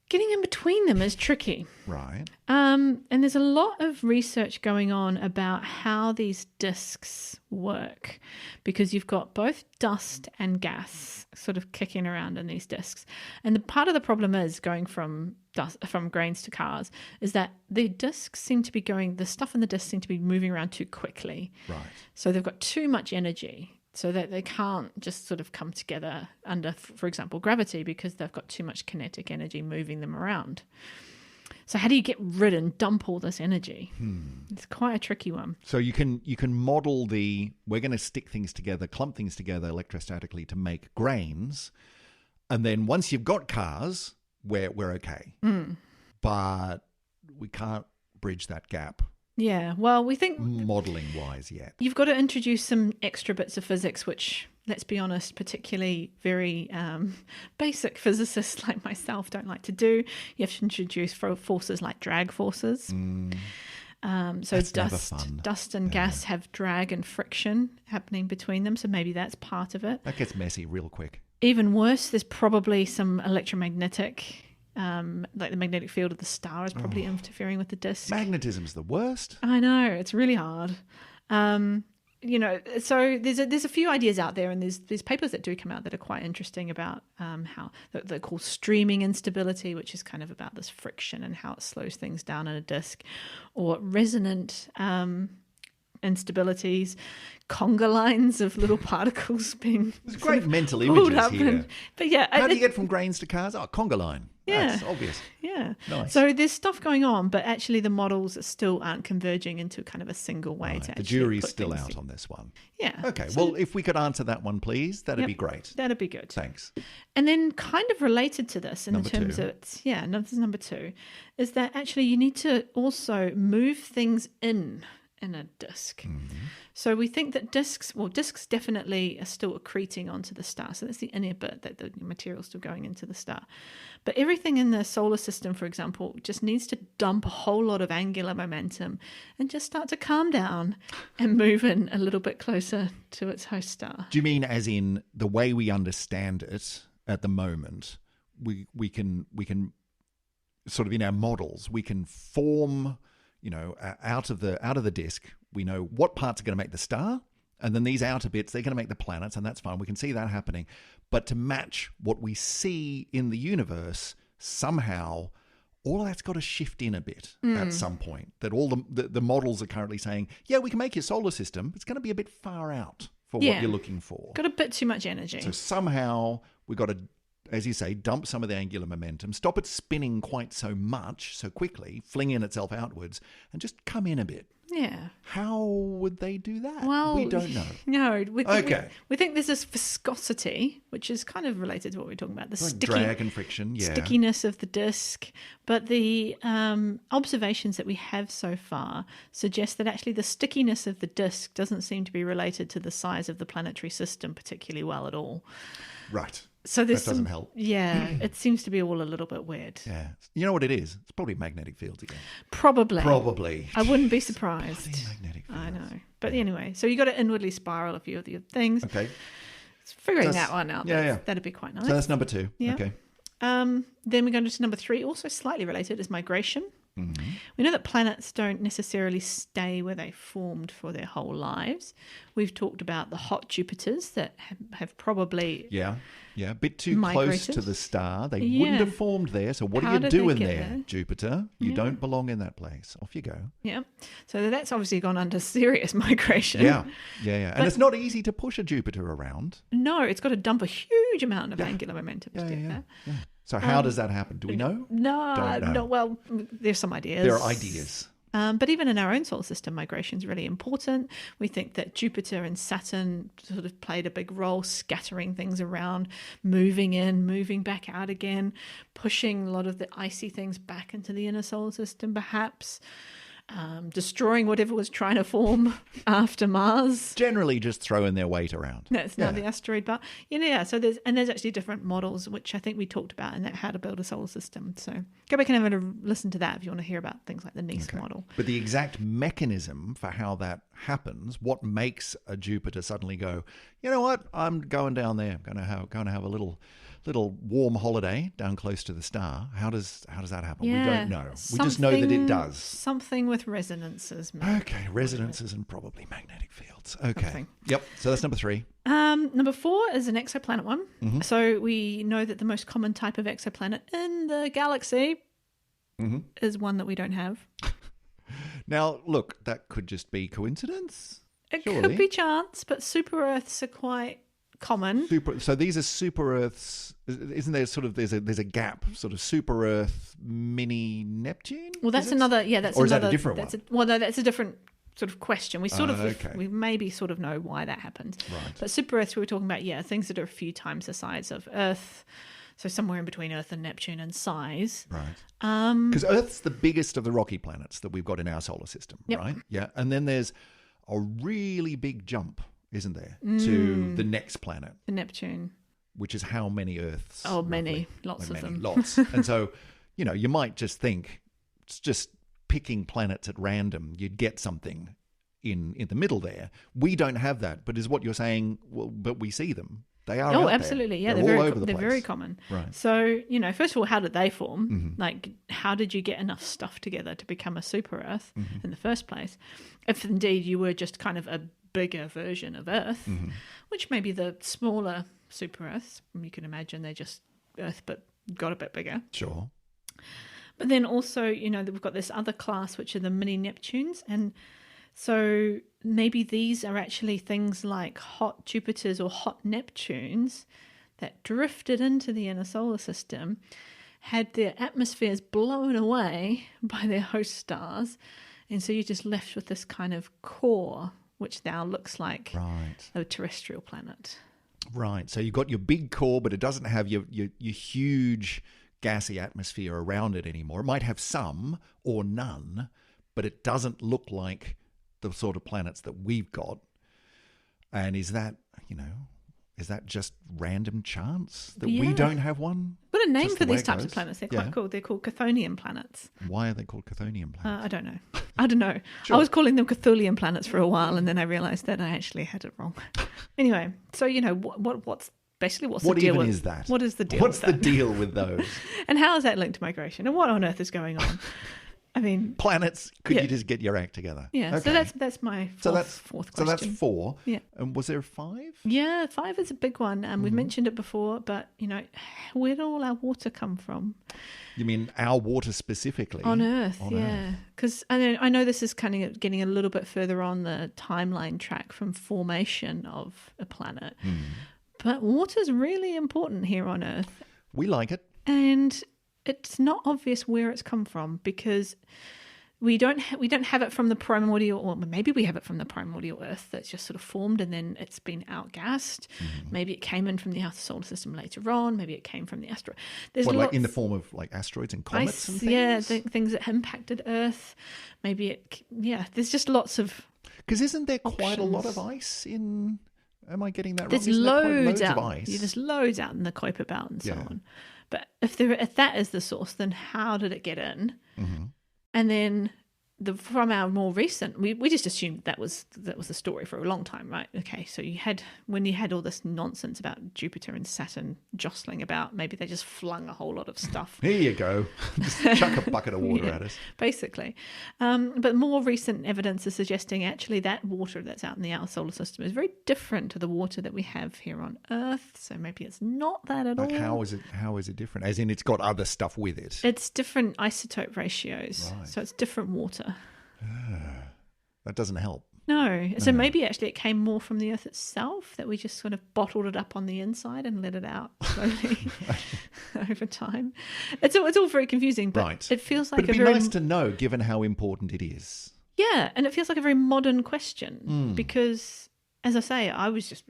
[SPEAKER 2] Getting in between them is tricky.
[SPEAKER 1] Right.
[SPEAKER 2] And there's a lot of research going on about how these disks work, because you've got both dust and gas sort of kicking around in these disks. And the part of the problem is going from grains to cars is that the disks seem to be the stuff in the disks seem to be moving around too quickly.
[SPEAKER 1] Right.
[SPEAKER 2] So they've got too much energy, so that they can't just sort of come together under, for example, gravity, because they've got too much kinetic energy moving them around. So how do you get rid and dump all this energy? It's quite a tricky one.
[SPEAKER 1] So you can model we're going to stick things together, clump things together electrostatically to make grains, and then once you've got cars, we're okay. But we can't bridge that gap.
[SPEAKER 2] Yeah, well, we think
[SPEAKER 1] modelling-wise yet.
[SPEAKER 2] You've got to introduce some extra bits of physics, which, let's be honest, particularly very basic physicists like myself don't like to do. You have to introduce forces like drag forces. So dust and gas have drag and friction happening between them, so maybe that's part of it.
[SPEAKER 1] That gets messy real quick.
[SPEAKER 2] Even worse, there's probably some electromagnetic... like the magnetic field of the star is probably interfering with the disk.
[SPEAKER 1] Magnetism's the worst.
[SPEAKER 2] I know, it's really hard. So there's a few ideas out there, and there's papers that do come out that are quite interesting about how they're called streaming instability, which is kind of about this friction and how it slows things down in a disk, or resonant instabilities, conga lines of little particles being
[SPEAKER 1] There's great mental images here.
[SPEAKER 2] But yeah,
[SPEAKER 1] how do you get from grains to cars? Conga line.
[SPEAKER 2] Yeah.
[SPEAKER 1] That's obvious.
[SPEAKER 2] Yeah.
[SPEAKER 1] Nice.
[SPEAKER 2] So there's stuff going on, but actually the models still aren't converging into kind of a single way
[SPEAKER 1] Right.
[SPEAKER 2] to
[SPEAKER 1] The
[SPEAKER 2] actually
[SPEAKER 1] jury's
[SPEAKER 2] put
[SPEAKER 1] still
[SPEAKER 2] things
[SPEAKER 1] out on this one.
[SPEAKER 2] Yeah.
[SPEAKER 1] Okay.
[SPEAKER 2] So-
[SPEAKER 1] Well, if we could answer that one, please, that'd be great.
[SPEAKER 2] That'd be good.
[SPEAKER 1] Thanks.
[SPEAKER 2] And then kind of related to this
[SPEAKER 1] Number
[SPEAKER 2] terms
[SPEAKER 1] two.
[SPEAKER 2] of, this is number 2, is that actually you need to also move things in a disk. So we think that disks definitely are still accreting onto the star. So that's the inner bit, that the material's still going into the star. But everything in the solar system, for example, just needs to dump a whole lot of angular momentum and just start to calm down and move in a little bit closer to its host star.
[SPEAKER 1] Do you mean as in the way we understand it at the moment, we can sort of in our models, we can form, out of the disk, we know what parts are going to make the star, and then these outer bits, they're going to make the planets, and that's fine. We can see that happening. But to match what we see in the universe, somehow all of that's got to shift in a bit at some point. That all the models are currently saying, yeah, we can make your solar system. It's going to be a bit far out for what you're looking for.
[SPEAKER 2] Got a bit too much energy.
[SPEAKER 1] So somehow we've got to as you say, dump some of the angular momentum, stop it spinning quite so much, so quickly, flinging itself outwards, and just come in a bit.
[SPEAKER 2] Yeah.
[SPEAKER 1] How would they do that?
[SPEAKER 2] Well,
[SPEAKER 1] we don't know.
[SPEAKER 2] No.
[SPEAKER 1] Okay.
[SPEAKER 2] We think there's this viscosity, which is kind of related to what we're talking about, the
[SPEAKER 1] Drag and friction, yeah.
[SPEAKER 2] stickiness of the disk. But the observations that we have so far suggest that actually the stickiness of the disk doesn't seem to be related to the size of the planetary system particularly well at all.
[SPEAKER 1] Right.
[SPEAKER 2] So
[SPEAKER 1] that doesn't help.
[SPEAKER 2] Yeah, it seems to be all a little bit weird.
[SPEAKER 1] Yeah. You know what it is? It's probably magnetic fields again.
[SPEAKER 2] Probably. I wouldn't be surprised.
[SPEAKER 1] Bloody magnetic fields.
[SPEAKER 2] I know. But anyway, so you got to inwardly spiral a few of the things.
[SPEAKER 1] Okay.
[SPEAKER 2] Figuring that one out.
[SPEAKER 1] Yeah.
[SPEAKER 2] That'd be quite nice.
[SPEAKER 1] So that's number 2.
[SPEAKER 2] Yeah.
[SPEAKER 1] Okay.
[SPEAKER 2] Then we go to number 3, also slightly related, is migration.
[SPEAKER 1] Mm-hmm.
[SPEAKER 2] We know that planets don't necessarily stay where they formed for their whole lives. We've talked about the hot Jupiters that have probably
[SPEAKER 1] a bit too
[SPEAKER 2] migrated.
[SPEAKER 1] close to the star. They wouldn't have formed there. So what are you doing there, Jupiter? You don't belong in that place. Off you go.
[SPEAKER 2] Yeah. So that's obviously gone under serious migration.
[SPEAKER 1] Yeah. And it's not easy to push a Jupiter around.
[SPEAKER 2] No, it's got to dump a huge amount of angular momentum to do that.
[SPEAKER 1] Yeah. So how does that happen? Do we know?
[SPEAKER 2] No. Well, there's some ideas.
[SPEAKER 1] There are ideas.
[SPEAKER 2] But even in our own solar system, migration is really important. We think that Jupiter and Saturn sort of played a big role, scattering things around, moving in, moving back out again, pushing a lot of the icy things back into the inner solar system, perhaps. Destroying whatever was trying to form after Mars.
[SPEAKER 1] Generally just throwing their weight around.
[SPEAKER 2] That's not the asteroid belt. So there's actually different models, which I think we talked about in that How to Build a Solar System. So go back and have a listen to that if you want to hear about things like the NEAS model.
[SPEAKER 1] But the exact mechanism for how that happens, what makes a Jupiter suddenly go, you know what, I'm going down there, I'm going to have a little warm holiday down close to the star. How does that happen? We don't know. We just know that it does.
[SPEAKER 2] Something with resonances.
[SPEAKER 1] Okay, resonances and probably magnetic fields. Okay. Something. Yep. So that's number 3.
[SPEAKER 2] Number 4 is an exoplanet one.
[SPEAKER 1] Mm-hmm.
[SPEAKER 2] So we know that the most common type of exoplanet in the galaxy is one that we don't have.
[SPEAKER 1] Now, look, that could just be coincidence.
[SPEAKER 2] It could be chance, but super Earths are quite common.
[SPEAKER 1] So these are super Earths. Isn't there sort of there's a gap, sort of super Earth, mini Neptune?
[SPEAKER 2] Well, that's another. Yeah, that's
[SPEAKER 1] or
[SPEAKER 2] another.
[SPEAKER 1] Is that a different one?
[SPEAKER 2] No, that's a different sort of question. We we maybe sort of know why that happens.
[SPEAKER 1] Right.
[SPEAKER 2] But super Earths we were talking about, things that are a few times the size of Earth. So somewhere in between Earth and Neptune in size.
[SPEAKER 1] Right. Because Earth's the biggest of the rocky planets that we've got in our solar system, right? Yeah. And then there's a really big jump, isn't there, to the next planet?
[SPEAKER 2] The Neptune.
[SPEAKER 1] Which is how many Earths?
[SPEAKER 2] Oh, many. Lots of them.
[SPEAKER 1] Lots. And so, you might just think it's just picking planets at random. You'd get something in the middle there. We don't have that. But is what you're saying, well, but we see them. They are out
[SPEAKER 2] absolutely.
[SPEAKER 1] There.
[SPEAKER 2] Yeah,
[SPEAKER 1] they're all over the
[SPEAKER 2] place. They're very common.
[SPEAKER 1] Right.
[SPEAKER 2] So, first of all, how did they form? Like, how did you get enough stuff together to become a super Earth in the first place? If indeed you were just kind of a bigger version of Earth, which may be the smaller super Earths. You can imagine they're just Earth but got a bit bigger.
[SPEAKER 1] Sure.
[SPEAKER 2] But then also, we've got this other class, which are the mini Neptunes. And so maybe these are actually things like hot Jupiters or hot Neptunes that drifted into the inner solar system, had their atmospheres blown away by their host stars. And so you're just left with this kind of core, which now looks like a terrestrial planet.
[SPEAKER 1] Right. So you've got your big core, but it doesn't have your huge gassy atmosphere around it anymore. It might have some or none, but it doesn't look like the sort of planets that we've got. And is that just random chance that we don't have one?
[SPEAKER 2] What a name for these types of planets. They're quite cool. They're called Chthonian planets.
[SPEAKER 1] Why are they called Chthonian planets?
[SPEAKER 2] I don't know. Sure. I was calling them Cthulian planets for a while, and then I realised that I actually had it wrong. Anyway, so what's the deal
[SPEAKER 1] even
[SPEAKER 2] with,
[SPEAKER 1] is that?
[SPEAKER 2] What is the deal?
[SPEAKER 1] What's the deal with those?
[SPEAKER 2] And how is that linked to migration? And what on earth is going on? I mean,
[SPEAKER 1] planets. Could you just get your act together?
[SPEAKER 2] Yeah. Okay. So that's my fourth question.
[SPEAKER 1] So that's 4.
[SPEAKER 2] Yeah.
[SPEAKER 1] And was there 5?
[SPEAKER 2] Yeah, 5 is a big one, and we've mentioned it before. But where did all our water come from?
[SPEAKER 1] You mean our water specifically
[SPEAKER 2] on Earth? Yeah. Because I know this is kind of getting a little bit further on the timeline track from formation of a planet, but water's really important here on Earth.
[SPEAKER 1] We like it.
[SPEAKER 2] And it's not obvious where it's come from because we don't have it from the primordial, or maybe we have it from the primordial Earth that's just sort of formed and then it's been outgassed. Maybe it came in from the outer solar system later on. Maybe it came from the asteroid.
[SPEAKER 1] Like in the form of like asteroids and comets and things?
[SPEAKER 2] Yeah, things that impacted Earth. Maybe there's just lots of
[SPEAKER 1] Because isn't there quite a lot of ice in... Am I getting that wrong?
[SPEAKER 2] There's loads of ice. Yeah, there's loads out in the Kuiper Belt and so on. But if that is the source, then how did it get in? And then from our more recent, we just assumed that was the story for a long time, right? Okay, so when you had all this nonsense about Jupiter and Saturn jostling about, maybe they just flung a whole lot of stuff.
[SPEAKER 1] Here you go. Just chuck a bucket of water at us.
[SPEAKER 2] Basically. But more recent evidence is suggesting actually that water that's out in the outer solar system is very different to the water that we have here on Earth. So maybe it's not that at all.
[SPEAKER 1] How is it different? As in it's got other stuff with it?
[SPEAKER 2] It's different isotope ratios. Right. So it's different water.
[SPEAKER 1] That doesn't help.
[SPEAKER 2] No. So maybe actually it came more from the Earth itself, that we just sort of bottled it up on the inside and let it out slowly over time. It's all very confusing, but it feels like
[SPEAKER 1] but it'd be nice to know, given how important it is.
[SPEAKER 2] Yeah, and it feels like a very modern question because, as I say, I was just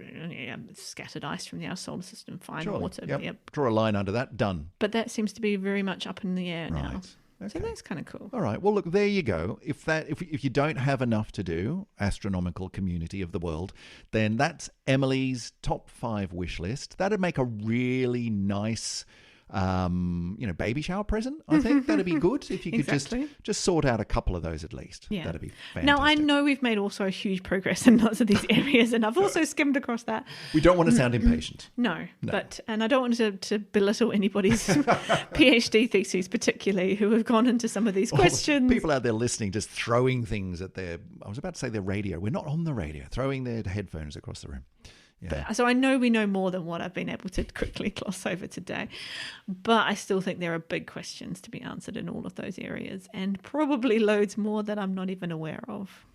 [SPEAKER 2] scattered ice from the outer solar system, fine water.
[SPEAKER 1] Yep. Draw a line under that, done.
[SPEAKER 2] But that seems to be very much up in the air now.
[SPEAKER 1] Okay.
[SPEAKER 2] So that's kind of cool.
[SPEAKER 1] All right. Well, look, there you go. If you don't have enough to do, astronomical community of the world, then that's Emily's top 5 wish list. That'd make a really nice, baby shower present. I think that'd be good if you could just sort out a couple of those at least.
[SPEAKER 2] Yeah.
[SPEAKER 1] That'd be fantastic.
[SPEAKER 2] Now I know we've made also a huge progress in lots of these areas, and I've also skimmed across that.
[SPEAKER 1] We don't want to sound impatient.
[SPEAKER 2] No. And I don't want to belittle anybody's PhD theses, particularly who have gone into some of these questions.
[SPEAKER 1] People out there listening, just throwing things at I was about to say their radio. We're not on the radio. Throwing their headphones across the room. Yeah.
[SPEAKER 2] So I know we know more than what I've been able to quickly gloss over today, but I still think there are big questions to be answered in all of those areas, and probably loads more that I'm not even aware of.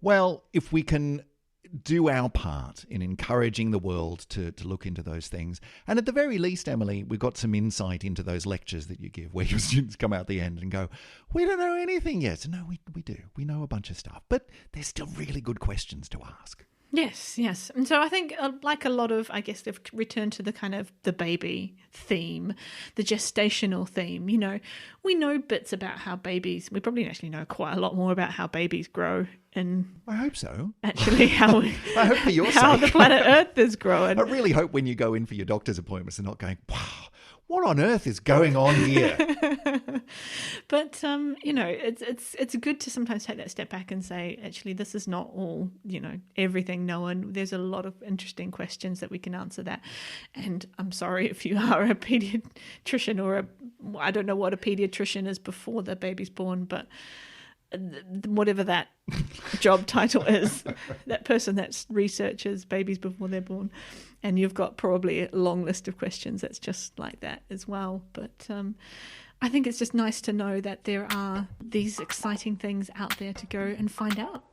[SPEAKER 1] Well, if we can do our part in encouraging the world to look into those things, and at the very least, Emily, we've got some insight into those lectures that you give where your students come out the end and go, we don't know anything yet. No, we do. We know a bunch of stuff, but there's still really good questions to ask.
[SPEAKER 2] Yes. And so I think like a lot of, I guess they've returned to the kind of the baby theme, the gestational theme. We know bits about how babies, we probably actually know quite a lot more about how babies grow. And
[SPEAKER 1] I hope so.
[SPEAKER 2] Actually, how
[SPEAKER 1] I hope for your
[SPEAKER 2] how
[SPEAKER 1] sake.
[SPEAKER 2] The planet Earth is growing.
[SPEAKER 1] I really hope when you go in for your doctor's appointments, they're not going, wow, what on earth is going on here?
[SPEAKER 2] But it's good to sometimes take that step back and say, actually, this is not all everything known. There's a lot of interesting questions that we can answer that. And I'm sorry if you are a pediatrician or I don't know what a pediatrician is before the baby's born, but whatever that job title is, that person that researches babies before they're born, and you've got probably a long list of questions that's just like that as well. But I think it's just nice to know that there are these exciting things out there to go and find out.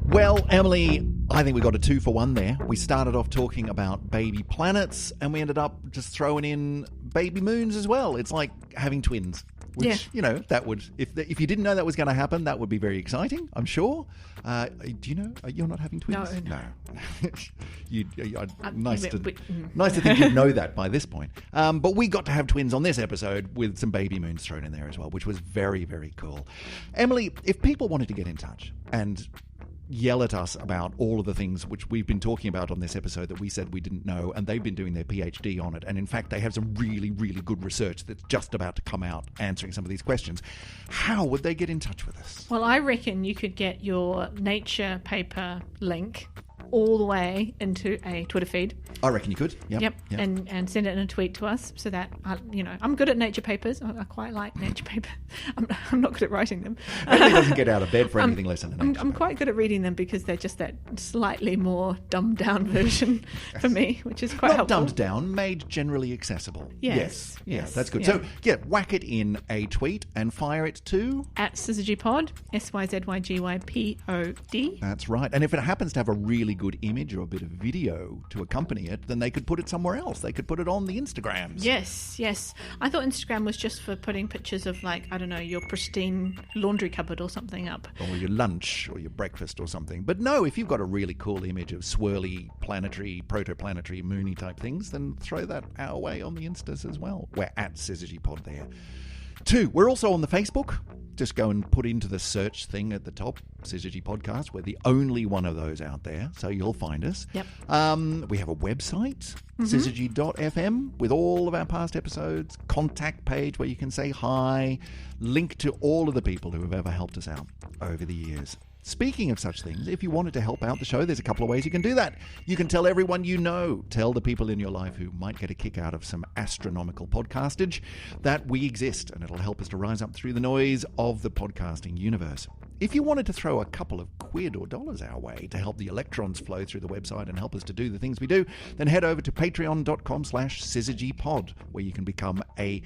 [SPEAKER 1] Well, Emily, I think we got a 2-for-1 there. We started off talking about baby planets, and we ended up just throwing in baby moons as well. It's like having twins. Which, that would, if you didn't know that was going to happen, that would be very exciting, I'm sure. Do you know you're not having twins?
[SPEAKER 2] No.
[SPEAKER 1] Nice to think you'd know that by this point. But we got to have twins on this episode with some baby moons thrown in there as well, which was very, very cool. Emily, if people wanted to get in touch and yell at us about all of the things which we've been talking about on this episode that we said we didn't know, and they've been doing their PhD on it, and in fact they have some really, really good research that's just about to come out answering some of these questions, how would they get in touch with us?
[SPEAKER 2] Well, I reckon you could get your Nature paper link all the way into a Twitter feed.
[SPEAKER 1] I reckon you could. Yep.
[SPEAKER 2] And send it in a tweet to us so that, I'm good at nature papers. I quite like nature papers. I'm not good at writing them.
[SPEAKER 1] Emily doesn't get out of bed for anything less than a nature
[SPEAKER 2] I'm quite good at reading them because they're just that slightly more dumbed down version for me, which is quite helpful.
[SPEAKER 1] Not dumbed down, made generally accessible.
[SPEAKER 2] Yes.
[SPEAKER 1] That's good.
[SPEAKER 2] Yeah.
[SPEAKER 1] So, whack it in a tweet and fire it to...
[SPEAKER 2] @SyzygyPod, SYZYGYPOD.
[SPEAKER 1] That's right. And if it happens to have a really good image or a bit of video to accompany it, then they could put it somewhere else. They could put it on the Instagrams.
[SPEAKER 2] Yes. I thought Instagram was just for putting pictures of, your pristine laundry cupboard or something up.
[SPEAKER 1] Or your lunch or your breakfast or something. But no, if you've got a really cool image of swirly, planetary, protoplanetary, moony type things, then throw that our way on the Instas as well. We're @SyzygyPod there. 2, we're also on the Facebook. Just go and put into the search thing at the top, Syzygy Podcast. We're the only one of those out there, so you'll find us.
[SPEAKER 2] Yep.
[SPEAKER 1] We have a website, syzygy.fm, with all of our past episodes, contact page where you can say hi, link to all of the people who have ever helped us out over the years. Speaking of such things, if you wanted to help out the show, there's a couple of ways you can do that. You can tell everyone you know, tell the people in your life who might get a kick out of some astronomical podcastage that we exist, and it'll help us to rise up through the noise of the podcasting universe. If you wanted to throw a couple of quid or dollars our way to help the electrons flow through the website and help us to do the things we do, then head over to patreon.com/syzygypod, where you can become a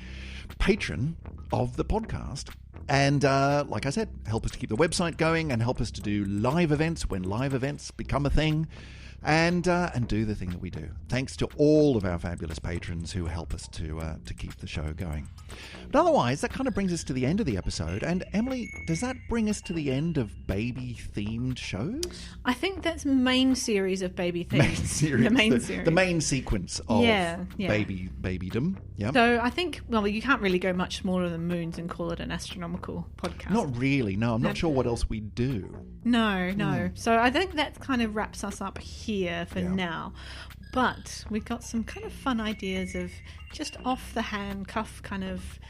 [SPEAKER 1] patron of the podcast. And like I said, help us to keep the website going and help us to do live events when live events become a thing, and do the thing that we do. Thanks to all of our fabulous patrons who help us to keep the show going. But otherwise, that kind of brings us to the end of the episode. And Emily, does that bring us to the end of baby-themed shows?
[SPEAKER 2] I think that's main series of baby themes.
[SPEAKER 1] The main series. The main sequence of babydom. Yeah.
[SPEAKER 2] So I think, you can't really go much smaller than moons and call it an astronomical podcast.
[SPEAKER 1] Not really, no. I'm not sure what else we do.
[SPEAKER 2] No. So I think that kind of wraps us up here for now. But we've got some kind of fun ideas of just off-the-hand cuff kind of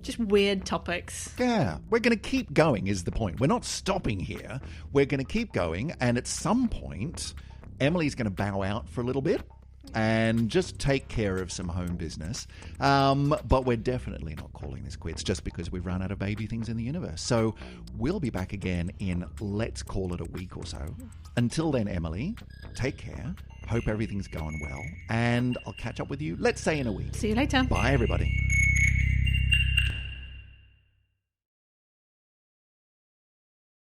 [SPEAKER 2] just weird topics.
[SPEAKER 1] Yeah, we're going to keep going is the point. We're not stopping here. We're going to keep going, and at some point, Emily's going to bow out for a little bit and just take care of some home business. But we're definitely not calling this quits just because we've run out of baby things in the universe. So we'll be back again in, let's call it, a week or so. Until then, Emily, take care. Hope everything's going well. And I'll catch up with you, let's say, in a week.
[SPEAKER 2] See you later.
[SPEAKER 1] Bye, everybody.